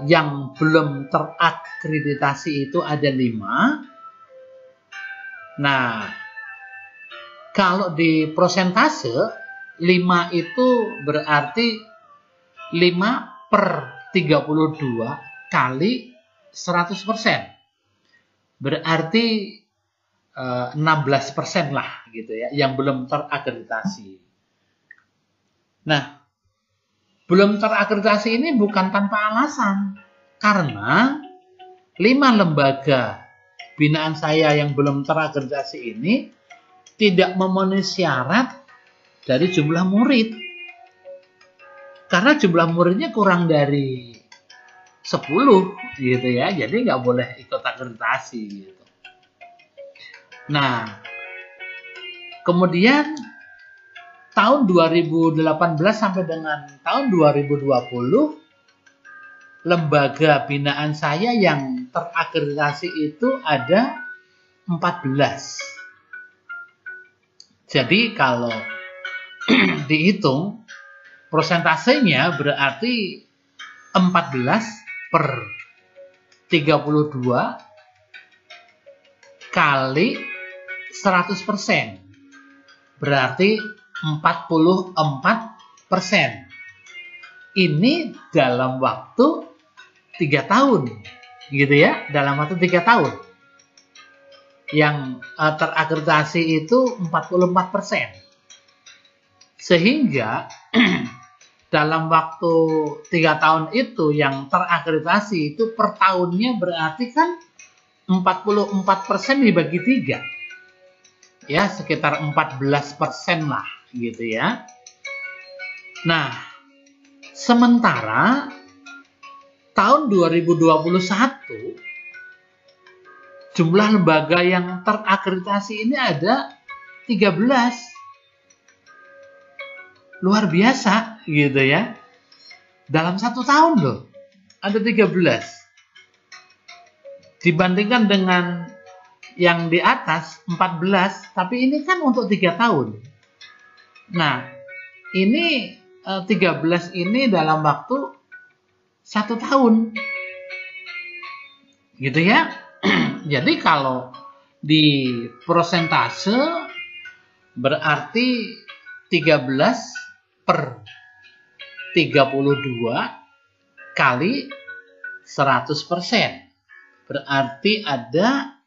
yang belum terakreditasi itu ada 5. Nah, kalau di prosentase 5 itu berarti 5/32 kali 100%. Berarti 16% lah gitu ya, yang belum terakreditasi. Nah, belum terakreditasi ini bukan tanpa alasan. Karena 5 lembaga binaan saya yang belum terakreditasi ini tidak memenuhi syarat dari jumlah murid. Karena jumlah muridnya kurang dari 10 gitu ya, jadi nggak boleh ikut akreditasi gitu. Nah, kemudian tahun 2018 sampai dengan tahun 2020 lembaga binaan saya yang terakreditasi itu ada 14. Jadi kalau dihitung prosentasenya berarti 14/32 kali 100%. Berarti 44%. Ini dalam waktu 3 tahun, gitu ya, dalam waktu 3 tahun. Yang terakreditasi itu 44%. Sehingga dalam waktu 3 tahun itu yang terakreditasi itu per tahunnya berarti kan 44% dibagi 3. Ya, sekitar 14% lah, gitu ya. Nah, sementara tahun 2021 jumlah lembaga yang terakreditasi ini ada 13. Luar biasa gitu ya. Dalam 1 tahun loh ada 13. Dibandingkan dengan yang di atas 14, tapi ini kan untuk 3 tahun. Nah, ini 13 ini dalam waktu 1 tahun. Gitu ya. Jadi kalau di prosentase berarti 13/32 kali 100%. Berarti ada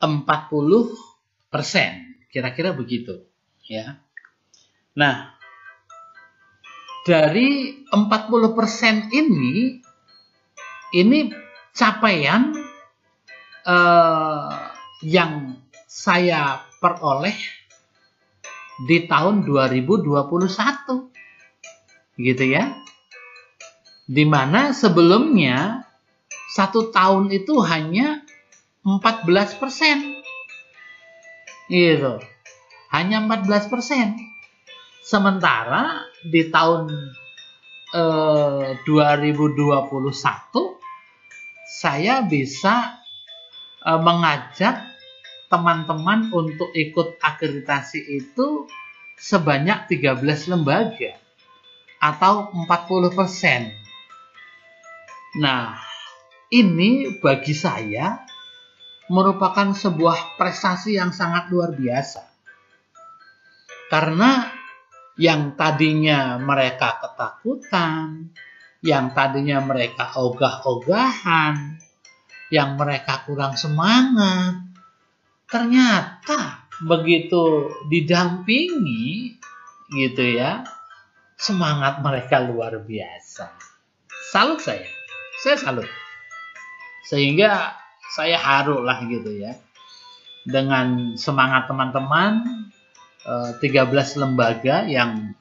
40%. Kira-kira begitu, ya. Nah, dari 40% ini capaian yang saya peroleh di tahun 2021, gitu ya. Dimana sebelumnya 1 tahun itu hanya 14%, gitu. Hanya 14%. Sementara di tahun 2021 saya bisa mengajak teman-teman untuk ikut akreditasi itu sebanyak 13 lembaga atau 40%. Nah, ini bagi saya merupakan sebuah prestasi yang sangat luar biasa. Karena yang tadinya mereka ketakutan, yang tadinya mereka ogah-ogahan, yang mereka kurang semangat, ternyata begitu didampingi, gitu ya, semangat mereka luar biasa. Salut saya salut. Sehingga saya haru lah gitu ya, dengan semangat teman-teman 13 lembaga yang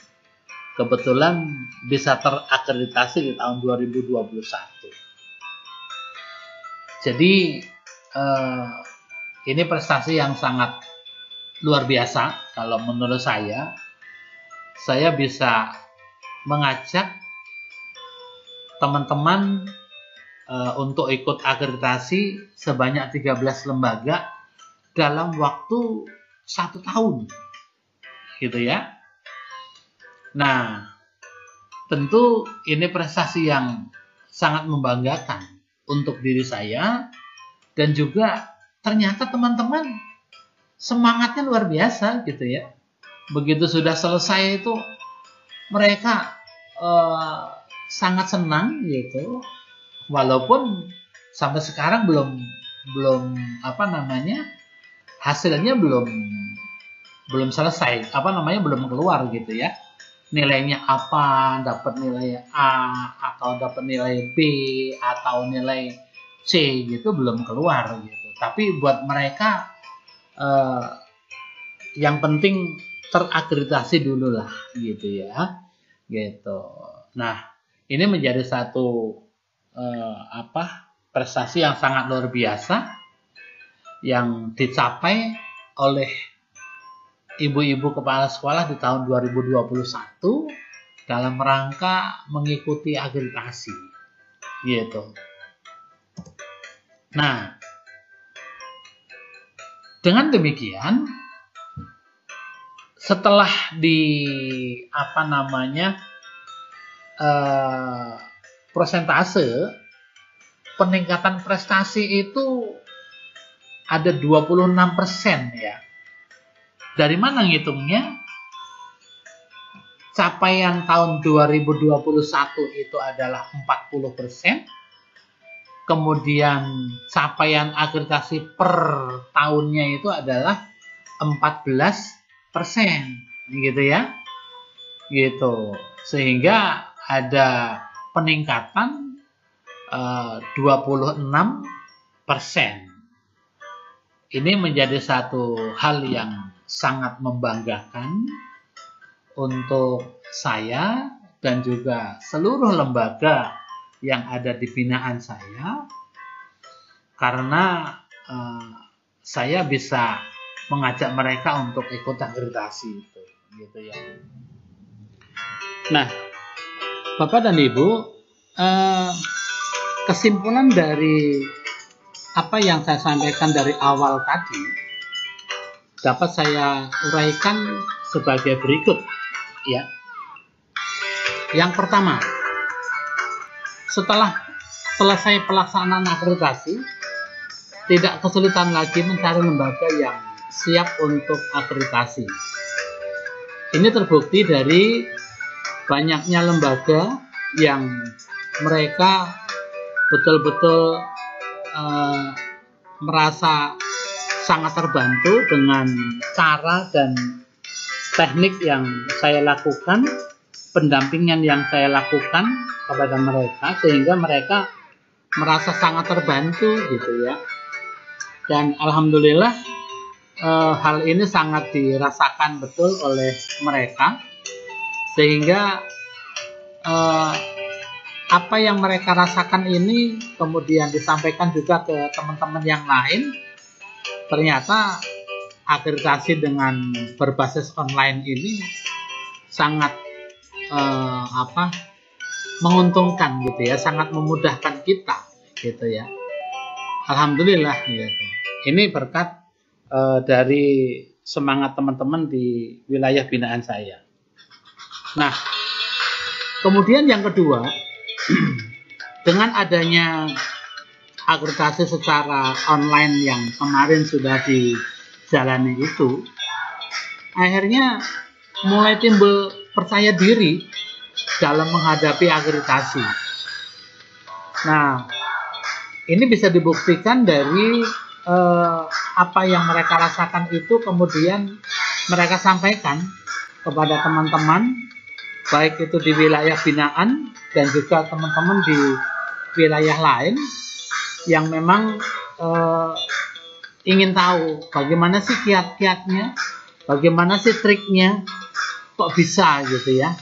kebetulan bisa terakreditasi di tahun 2021. Jadi ini prestasi yang sangat luar biasa kalau menurut saya. Saya bisa mengajak teman-teman untuk ikut akreditasi sebanyak 13 lembaga dalam waktu 1 tahun, gitu ya. Nah, tentu ini prestasi yang sangat membanggakan untuk diri saya, dan juga ternyata teman-teman semangatnya luar biasa, gitu ya. Begitu sudah selesai itu mereka sangat senang, gitu. Walaupun sampai sekarang belum hasilnya belum selesai, belum keluar, gitu ya. Nilainya apa, dapat nilai A atau dapat nilai B atau nilai C, gitu, belum keluar, gitu. Tapi buat mereka yang penting terakreditasi dulu lah, gitu ya, gitu. Nah, ini menjadi satu prestasi yang sangat luar biasa yang dicapai oleh ibu-ibu kepala sekolah di tahun 2021 dalam rangka mengikuti akreditasi, gitu. Nah, dengan demikian, setelah prosentase peningkatan prestasi itu ada 26% ya. Dari mana ngitungnya? Capaian tahun 2021 itu adalah 40%. Kemudian capaian akreditasi per tahunnya itu adalah 14%, gitu ya. Gitu. Sehingga ada peningkatan 26%. Ini menjadi satu hal yang sangat membanggakan untuk saya dan juga seluruh lembaga yang ada di binaan saya, karena saya bisa mengajak mereka untuk ikut akreditasi itu, gitu ya. Nah, Bapak dan Ibu, kesimpulan dari apa yang saya sampaikan dari awal tadi dapat saya uraikan sebagai berikut, ya. Yang pertama, setelah selesai pelaksanaan akreditasi, tidak kesulitan lagi mencari lembaga yang siap untuk akreditasi. Ini terbukti dari banyaknya lembaga yang mereka betul-betul merasa sangat terbantu dengan cara dan teknik yang saya lakukan, pendampingan yang saya lakukan kepada mereka, sehingga mereka merasa sangat terbantu gitu ya. Dan alhamdulillah hal ini sangat dirasakan betul oleh mereka, sehingga apa yang mereka rasakan ini kemudian disampaikan juga ke teman-teman yang lain. Ternyata akreditasi dengan berbasis online ini sangat menguntungkan gitu ya, sangat memudahkan kita gitu ya. Alhamdulillah gitu. Ini berkat dari semangat teman-teman di wilayah binaan saya. Nah, kemudian yang kedua, dengan adanya akreditasi secara online yang kemarin sudah dijalani itu, akhirnya mulai timbul percaya diri dalam menghadapi akreditasi. Nah, ini bisa dibuktikan dari apa yang mereka rasakan itu kemudian mereka sampaikan kepada teman-teman, baik itu di wilayah binaan dan juga teman-teman di wilayah lain yang memang ingin tahu bagaimana sih kiat-kiatnya, bagaimana sih triknya, kok bisa gitu ya,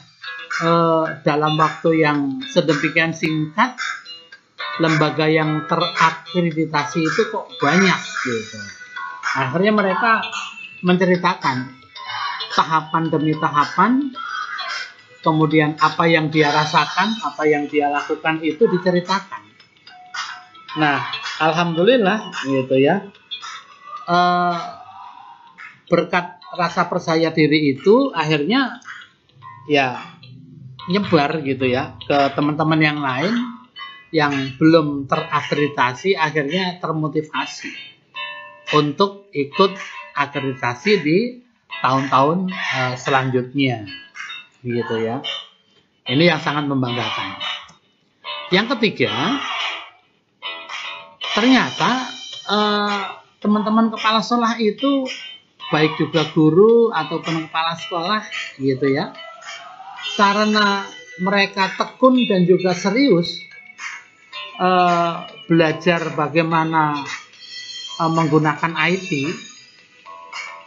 dalam waktu yang sedemikian singkat lembaga yang terakreditasi itu kok banyak gitu. Akhirnya mereka menceritakan tahapan demi tahapan, kemudian apa yang dia rasakan, apa yang dia lakukan itu diceritakan. Nah, alhamdulillah gitu ya, berkat rasa percaya diri itu akhirnya ya nyebar gitu ya ke teman-teman yang lain yang belum terakreditasi, akhirnya termotivasi untuk ikut akreditasi di tahun-tahun selanjutnya gitu ya. Ini yang sangat membanggakan. Yang ketiga, ternyata teman-teman kepala sekolah itu, baik juga guru ataupun kepala sekolah gitu ya, karena mereka tekun dan juga serius belajar bagaimana menggunakan IT,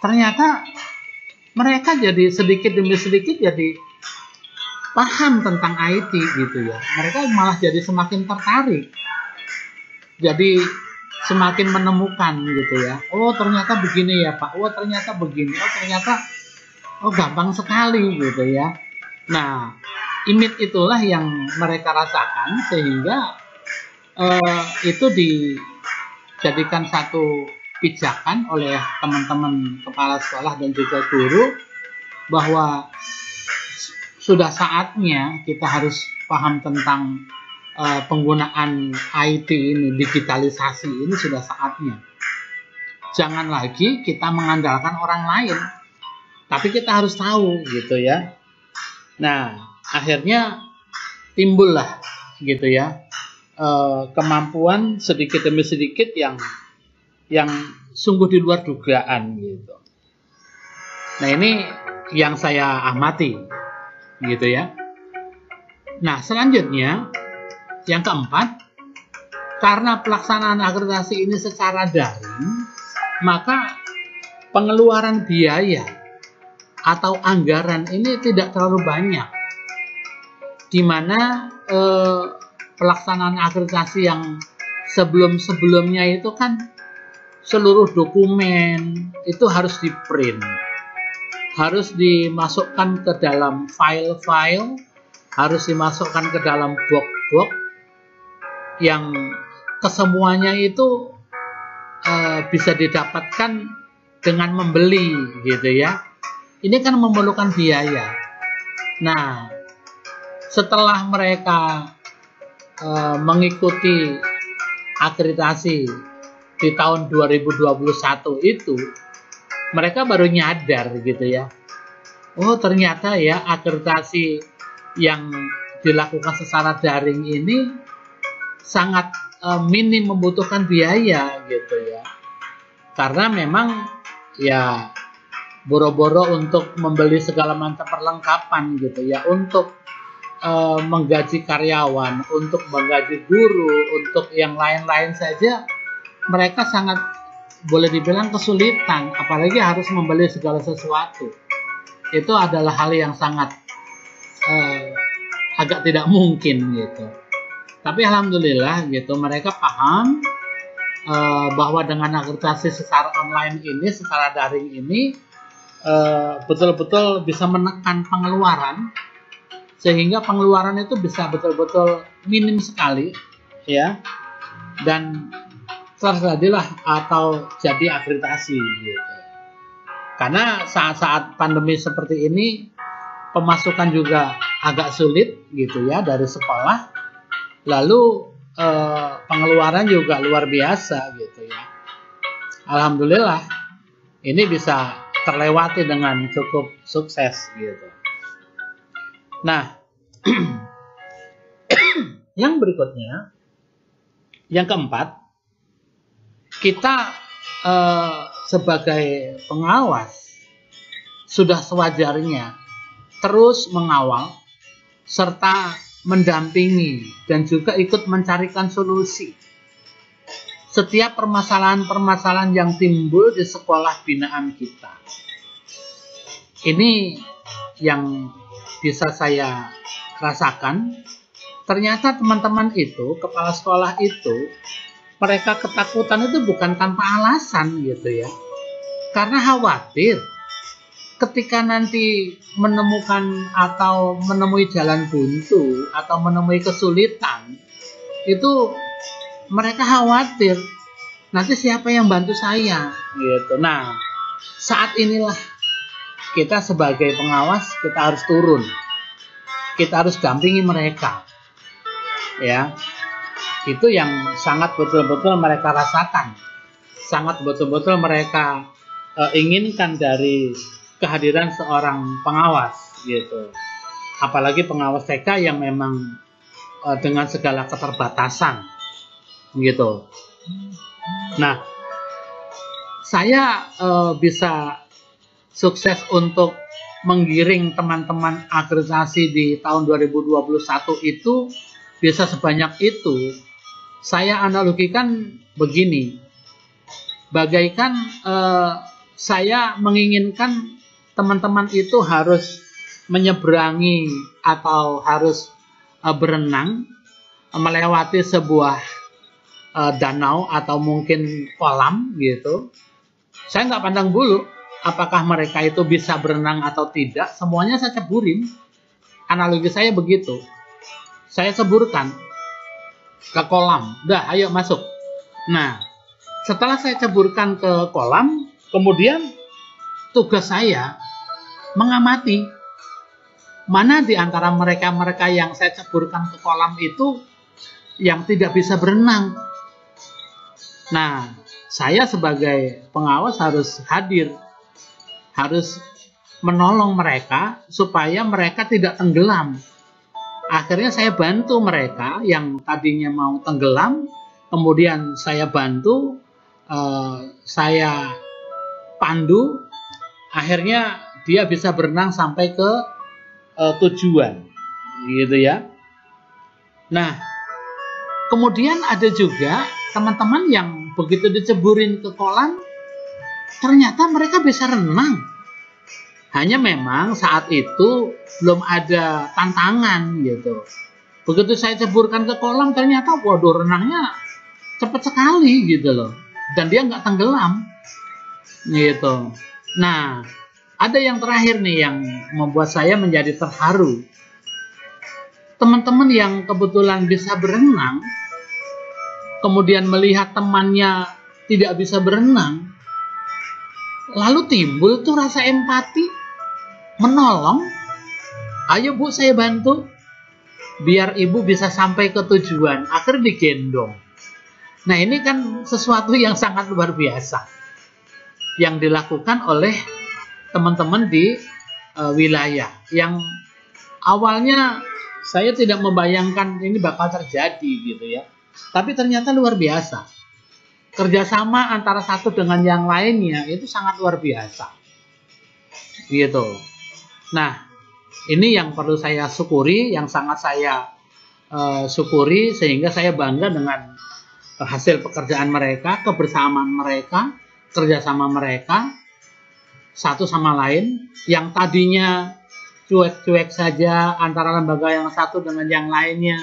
ternyata mereka jadi sedikit demi sedikit jadi paham tentang IT gitu ya. Mereka malah jadi semakin tertarik, jadi semakin menemukan gitu ya. Oh ternyata begini ya Pak, oh ternyata begini, oh ternyata gampang sekali gitu ya. Nah, image itulah yang mereka rasakan, sehingga itu dijadikan satu pijakan oleh teman-teman kepala sekolah dan juga guru, bahwa sudah saatnya kita harus paham tentang penggunaan IT ini, digitalisasi ini sudah saatnya. Jangan lagi kita mengandalkan orang lain, tapi kita harus tahu gitu ya. Nah, akhirnya timbullah gitu ya kemampuan sedikit demi sedikit yang sungguh di luar dugaan gitu. Nah, ini yang saya amati gitu ya. Nah, selanjutnya yang keempat, karena pelaksanaan akreditasi ini secara daring, maka pengeluaran biaya atau anggaran ini tidak terlalu banyak, di mana pelaksanaan akreditasi yang sebelum-sebelumnya itu kan seluruh dokumen itu harus di-print, harus dimasukkan ke dalam file-file, harus dimasukkan ke dalam box-box yang kesemuanya itu bisa didapatkan dengan membeli gitu ya. Ini kan memerlukan biaya. Nah, setelah mereka mengikuti akreditasi di tahun 2021 itu, mereka baru nyadar gitu ya. Oh ternyata ya akreditasi yang dilakukan secara daring ini sangat minim membutuhkan biaya gitu ya. Karena memang ya boro-boro untuk membeli segala macam perlengkapan gitu ya, untuk menggaji karyawan, untuk menggaji guru, untuk yang lain-lain saja, mereka sangat boleh dibilang kesulitan, apalagi harus membeli segala sesuatu. Itu adalah hal yang sangat agak tidak mungkin gitu. Tapi alhamdulillah gitu, mereka paham bahwa dengan akreditasi secara online ini, secara daring ini, betul-betul bisa menekan pengeluaran, sehingga pengeluaran itu bisa betul-betul minim sekali, ya, dan terjadilah atau jadi akreditasi gitu. Karena saat-saat pandemi seperti ini, pemasukan juga agak sulit gitu ya dari sekolah, lalu pengeluaran juga luar biasa gitu ya. Alhamdulillah ini bisa terlewati dengan cukup sukses gitu. Nah, yang berikutnya, yang keempat, kita sebagai pengawas sudah sewajarnya terus mengawal serta mendampingi dan juga ikut mencarikan solusi setiap permasalahan-permasalahan yang timbul di sekolah binaan kita. Ini yang bisa saya rasakan. Ternyata teman-teman itu, kepala sekolah itu, mereka ketakutan itu bukan tanpa alasan gitu ya. Karena khawatir ketika nanti menemukan atau menemui jalan buntu atau menemui kesulitan, itu mereka khawatir nanti siapa yang bantu saya gitu. Nah, saat inilah kita sebagai pengawas, kita harus turun, kita harus dampingi mereka, ya. Itu yang sangat betul-betul mereka rasakan, sangat betul-betul mereka inginkan dari kehadiran seorang pengawas gitu. Apalagi pengawas TK yang memang dengan segala keterbatasan gitu. Nah, saya bisa sukses untuk menggiring teman-teman akreditasi di tahun 2021 itu bisa sebanyak itu. Saya analogikan begini, bagaikan saya menginginkan teman-teman itu harus menyeberangi atau harus berenang melewati sebuah danau atau mungkin kolam gitu. Saya nggak pandang bulu apakah mereka itu bisa berenang atau tidak, semuanya saya ceburin. Analogi saya begitu. Saya ceburkan ke kolam. Dah, ayo masuk. Nah, setelah saya ceburkan ke kolam, kemudian tugas saya mengamati mana di antara mereka-mereka yang saya ceburkan ke kolam itu yang tidak bisa berenang. Nah, saya sebagai pengawas harus hadir, harus menolong mereka supaya mereka tidak tenggelam. Akhirnya saya bantu mereka yang tadinya mau tenggelam, kemudian saya bantu, saya pandu, akhirnya dia bisa berenang sampai ke tujuan, gitu ya. Nah, kemudian ada juga teman-teman yang begitu diceburin ke kolam, ternyata mereka bisa renang. Hanya memang saat itu belum ada tantangan gitu. Begitu saya ceburkan ke kolam, ternyata waduh renangnya cepat sekali gitu loh. Dan dia nggak tenggelam gitu. Nah, ada yang terakhir nih yang membuat saya menjadi terharu. Teman-teman yang kebetulan bisa berenang, kemudian melihat temannya tidak bisa berenang, lalu timbul tuh rasa empati, menolong. Ayo Bu, saya bantu biar ibu bisa sampai ke tujuan. Akhirnya digendong. Nah, ini kan sesuatu yang sangat luar biasa yang dilakukan oleh teman-teman di wilayah yang awalnya saya tidak membayangkan ini bakal terjadi gitu ya. Tapi ternyata luar biasa. Kerjasama antara satu dengan yang lainnya itu sangat luar biasa. Gitu. Nah, ini yang perlu saya syukuri, yang sangat saya syukuri, sehingga saya bangga dengan hasil pekerjaan mereka, kebersamaan mereka, kerjasama mereka satu sama lain, yang tadinya cuek-cuek saja antara lembaga yang satu dengan yang lainnya.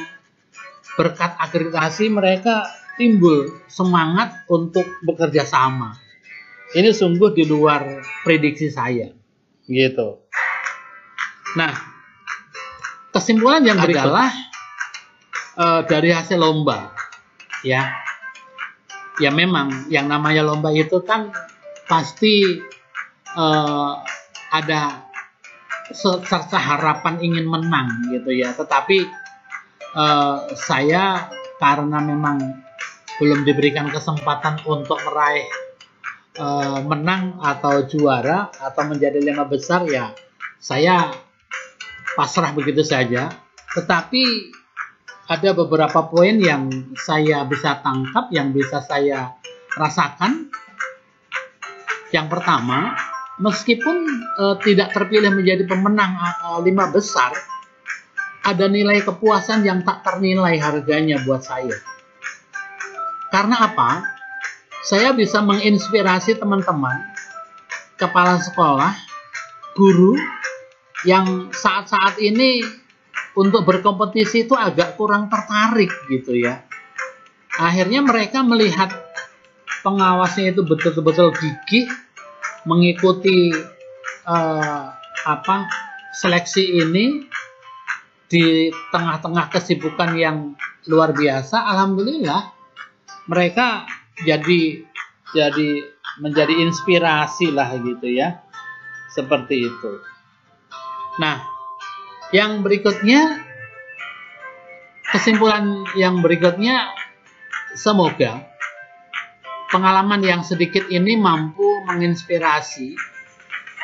Berkat akreditasi mereka timbul semangat untuk bekerja sama. Ini sungguh di luar prediksi saya, gitu. Nah, kesimpulan yang adalah dari hasil lomba, ya memang yang namanya lomba itu kan pasti ada serta harapan ingin menang, gitu ya. Tetapi saya karena memang belum diberikan kesempatan untuk meraih menang atau juara atau menjadi 5 besar, ya saya pasrah begitu saja. Tetapi ada beberapa poin yang saya bisa tangkap, yang bisa saya rasakan. Yang pertama, meskipun tidak terpilih menjadi pemenang 5 besar, ada nilai kepuasan yang tak ternilai harganya buat saya. Karena apa? Saya bisa menginspirasi teman-teman, kepala sekolah, guru, yang saat-saat ini untuk berkompetisi itu agak kurang tertarik, gitu ya. Akhirnya mereka melihat pengawasnya itu betul-betul gigih mengikuti seleksi ini di tengah-tengah kesibukan yang luar biasa. Alhamdulillah mereka jadi menjadi inspirasi lah, gitu ya, seperti itu. Nah, yang berikutnya, kesimpulan yang berikutnya, semoga pengalaman yang sedikit ini mampu menginspirasi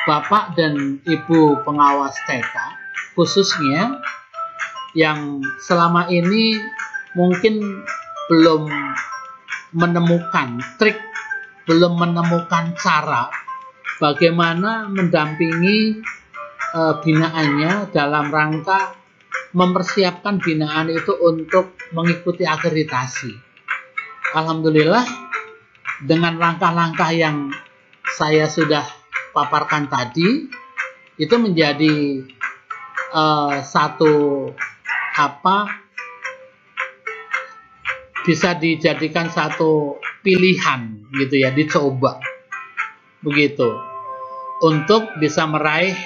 Bapak dan Ibu pengawas TK, khususnya yang selama ini mungkin belum menemukan trik, belum menemukan cara bagaimana mendampingi binaannya dalam rangka mempersiapkan binaan itu untuk mengikuti akreditasi. Alhamdulillah, dengan langkah-langkah yang saya sudah paparkan tadi, itu menjadi satu bisa dijadikan satu pilihan, gitu ya, dicoba begitu untuk bisa meraih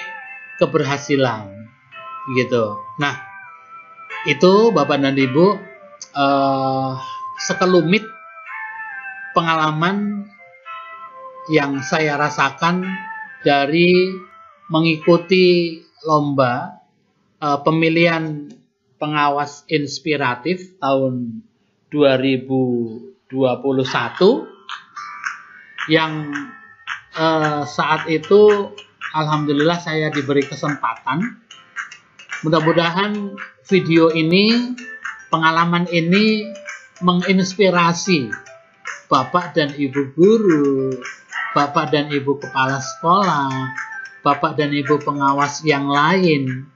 keberhasilan, gitu. Nah, itu Bapak dan Ibu sekelumit pengalaman yang saya rasakan dari mengikuti lomba pemilihan pengawas inspiratif tahun 2021 yang saat itu alhamdulillah saya diberi kesempatan. Mudah-mudahan video ini, pengalaman ini menginspirasi Bapak dan Ibu guru, Bapak dan Ibu kepala sekolah, Bapak dan Ibu pengawas yang lain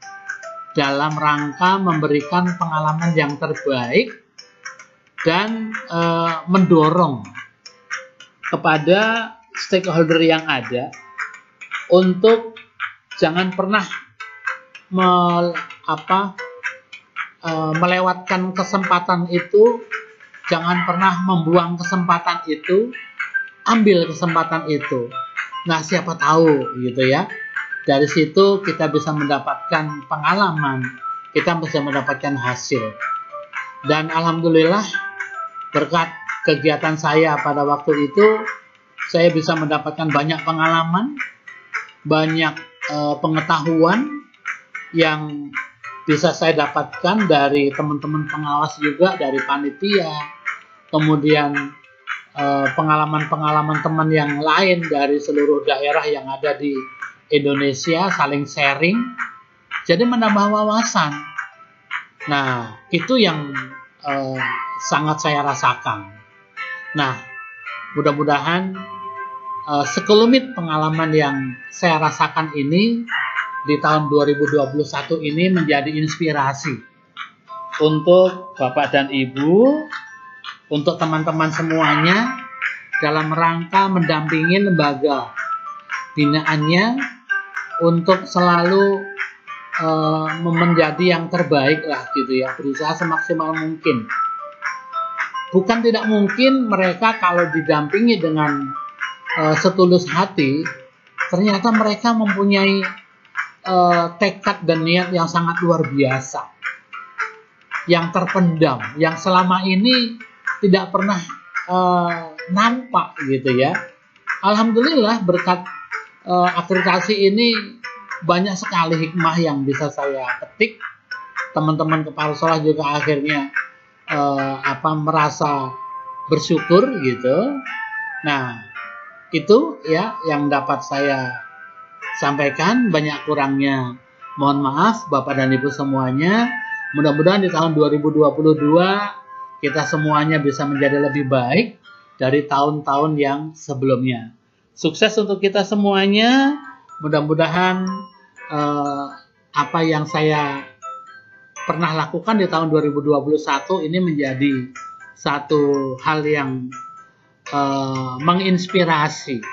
dalam rangka memberikan pengalaman yang terbaik dan mendorong kepada stakeholder yang ada untuk jangan pernah melewatkan kesempatan itu, jangan pernah membuang kesempatan itu, ambil kesempatan itu. Nah, siapa tahu, gitu ya, dari situ kita bisa mendapatkan pengalaman, kita bisa mendapatkan hasil. Dan alhamdulillah berkat kegiatan saya pada waktu itu, saya bisa mendapatkan banyak pengalaman, banyak pengetahuan yang bisa saya dapatkan dari teman-teman pengawas juga, dari panitia, kemudian pengalaman-pengalaman teman yang lain dari seluruh daerah yang ada di Indonesia, saling sharing, jadi menambah wawasan. Nah, itu yang sangat saya rasakan. Nah, mudah-mudahan sekelumit pengalaman yang saya rasakan ini di tahun 2021 ini menjadi inspirasi untuk Bapak dan Ibu, untuk teman-teman semuanya dalam rangka mendampingi lembaga binaannya untuk selalu menjadi yang terbaik lah gitu ya, berusaha semaksimal mungkin. Bukan tidak mungkin mereka kalau didampingi dengan setulus hati, ternyata mereka mempunyai tekad dan niat yang sangat luar biasa, yang terpendam, yang selama ini tidak pernah nampak gitu ya. Alhamdulillah berkat akreditasi ini banyak sekali hikmah yang bisa saya petik. Teman-teman kepala sekolah juga akhirnya merasa bersyukur gitu. Nah, itu ya yang dapat saya sampaikan. Banyak kurangnya mohon maaf Bapak dan Ibu semuanya. Mudah-mudahan di tahun 2022 kita semuanya bisa menjadi lebih baik dari tahun-tahun yang sebelumnya. Sukses untuk kita semuanya. Mudah-mudahan apa yang saya pernah lakukan di tahun 2021 ini menjadi satu hal yang menginspirasi.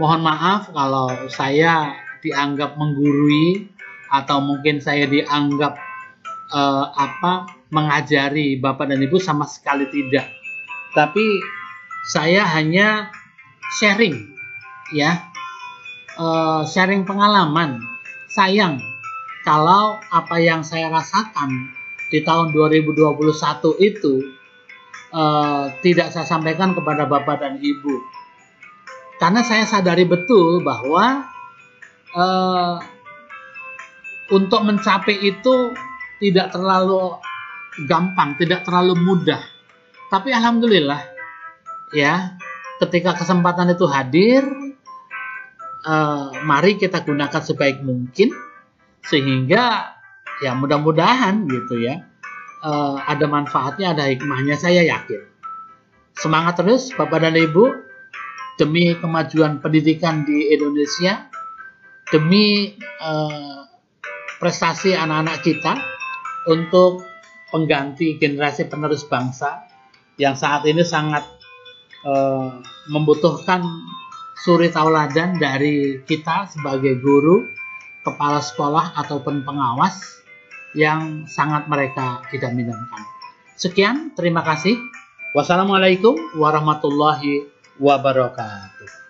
Mohon maaf kalau saya dianggap menggurui atau mungkin saya dianggap mengajari Bapak dan Ibu, sama sekali tidak. Tapi saya hanya sharing ya. Sharing pengalaman. Sayang kalau apa yang saya rasakan di tahun 2021 itu tidak saya sampaikan kepada Bapak dan Ibu, karena saya sadari betul bahwa untuk mencapai itu tidak terlalu gampang, tidak terlalu mudah. Tapi alhamdulillah ya, ketika kesempatan itu hadir, mari kita gunakan sebaik mungkin sehingga ya mudah-mudahan gitu ya ada manfaatnya, ada hikmahnya, saya yakin. Semangat terus Bapak dan Ibu demi kemajuan pendidikan di Indonesia, demi prestasi anak-anak kita untuk pengganti generasi penerus bangsa yang saat ini sangat membutuhkan suri tauladan dari kita sebagai guru, kepala sekolah ataupun pengawas yang sangat mereka idam-idamkan. Sekian, terima kasih. Wassalamualaikum warahmatullahi wabarakatuh.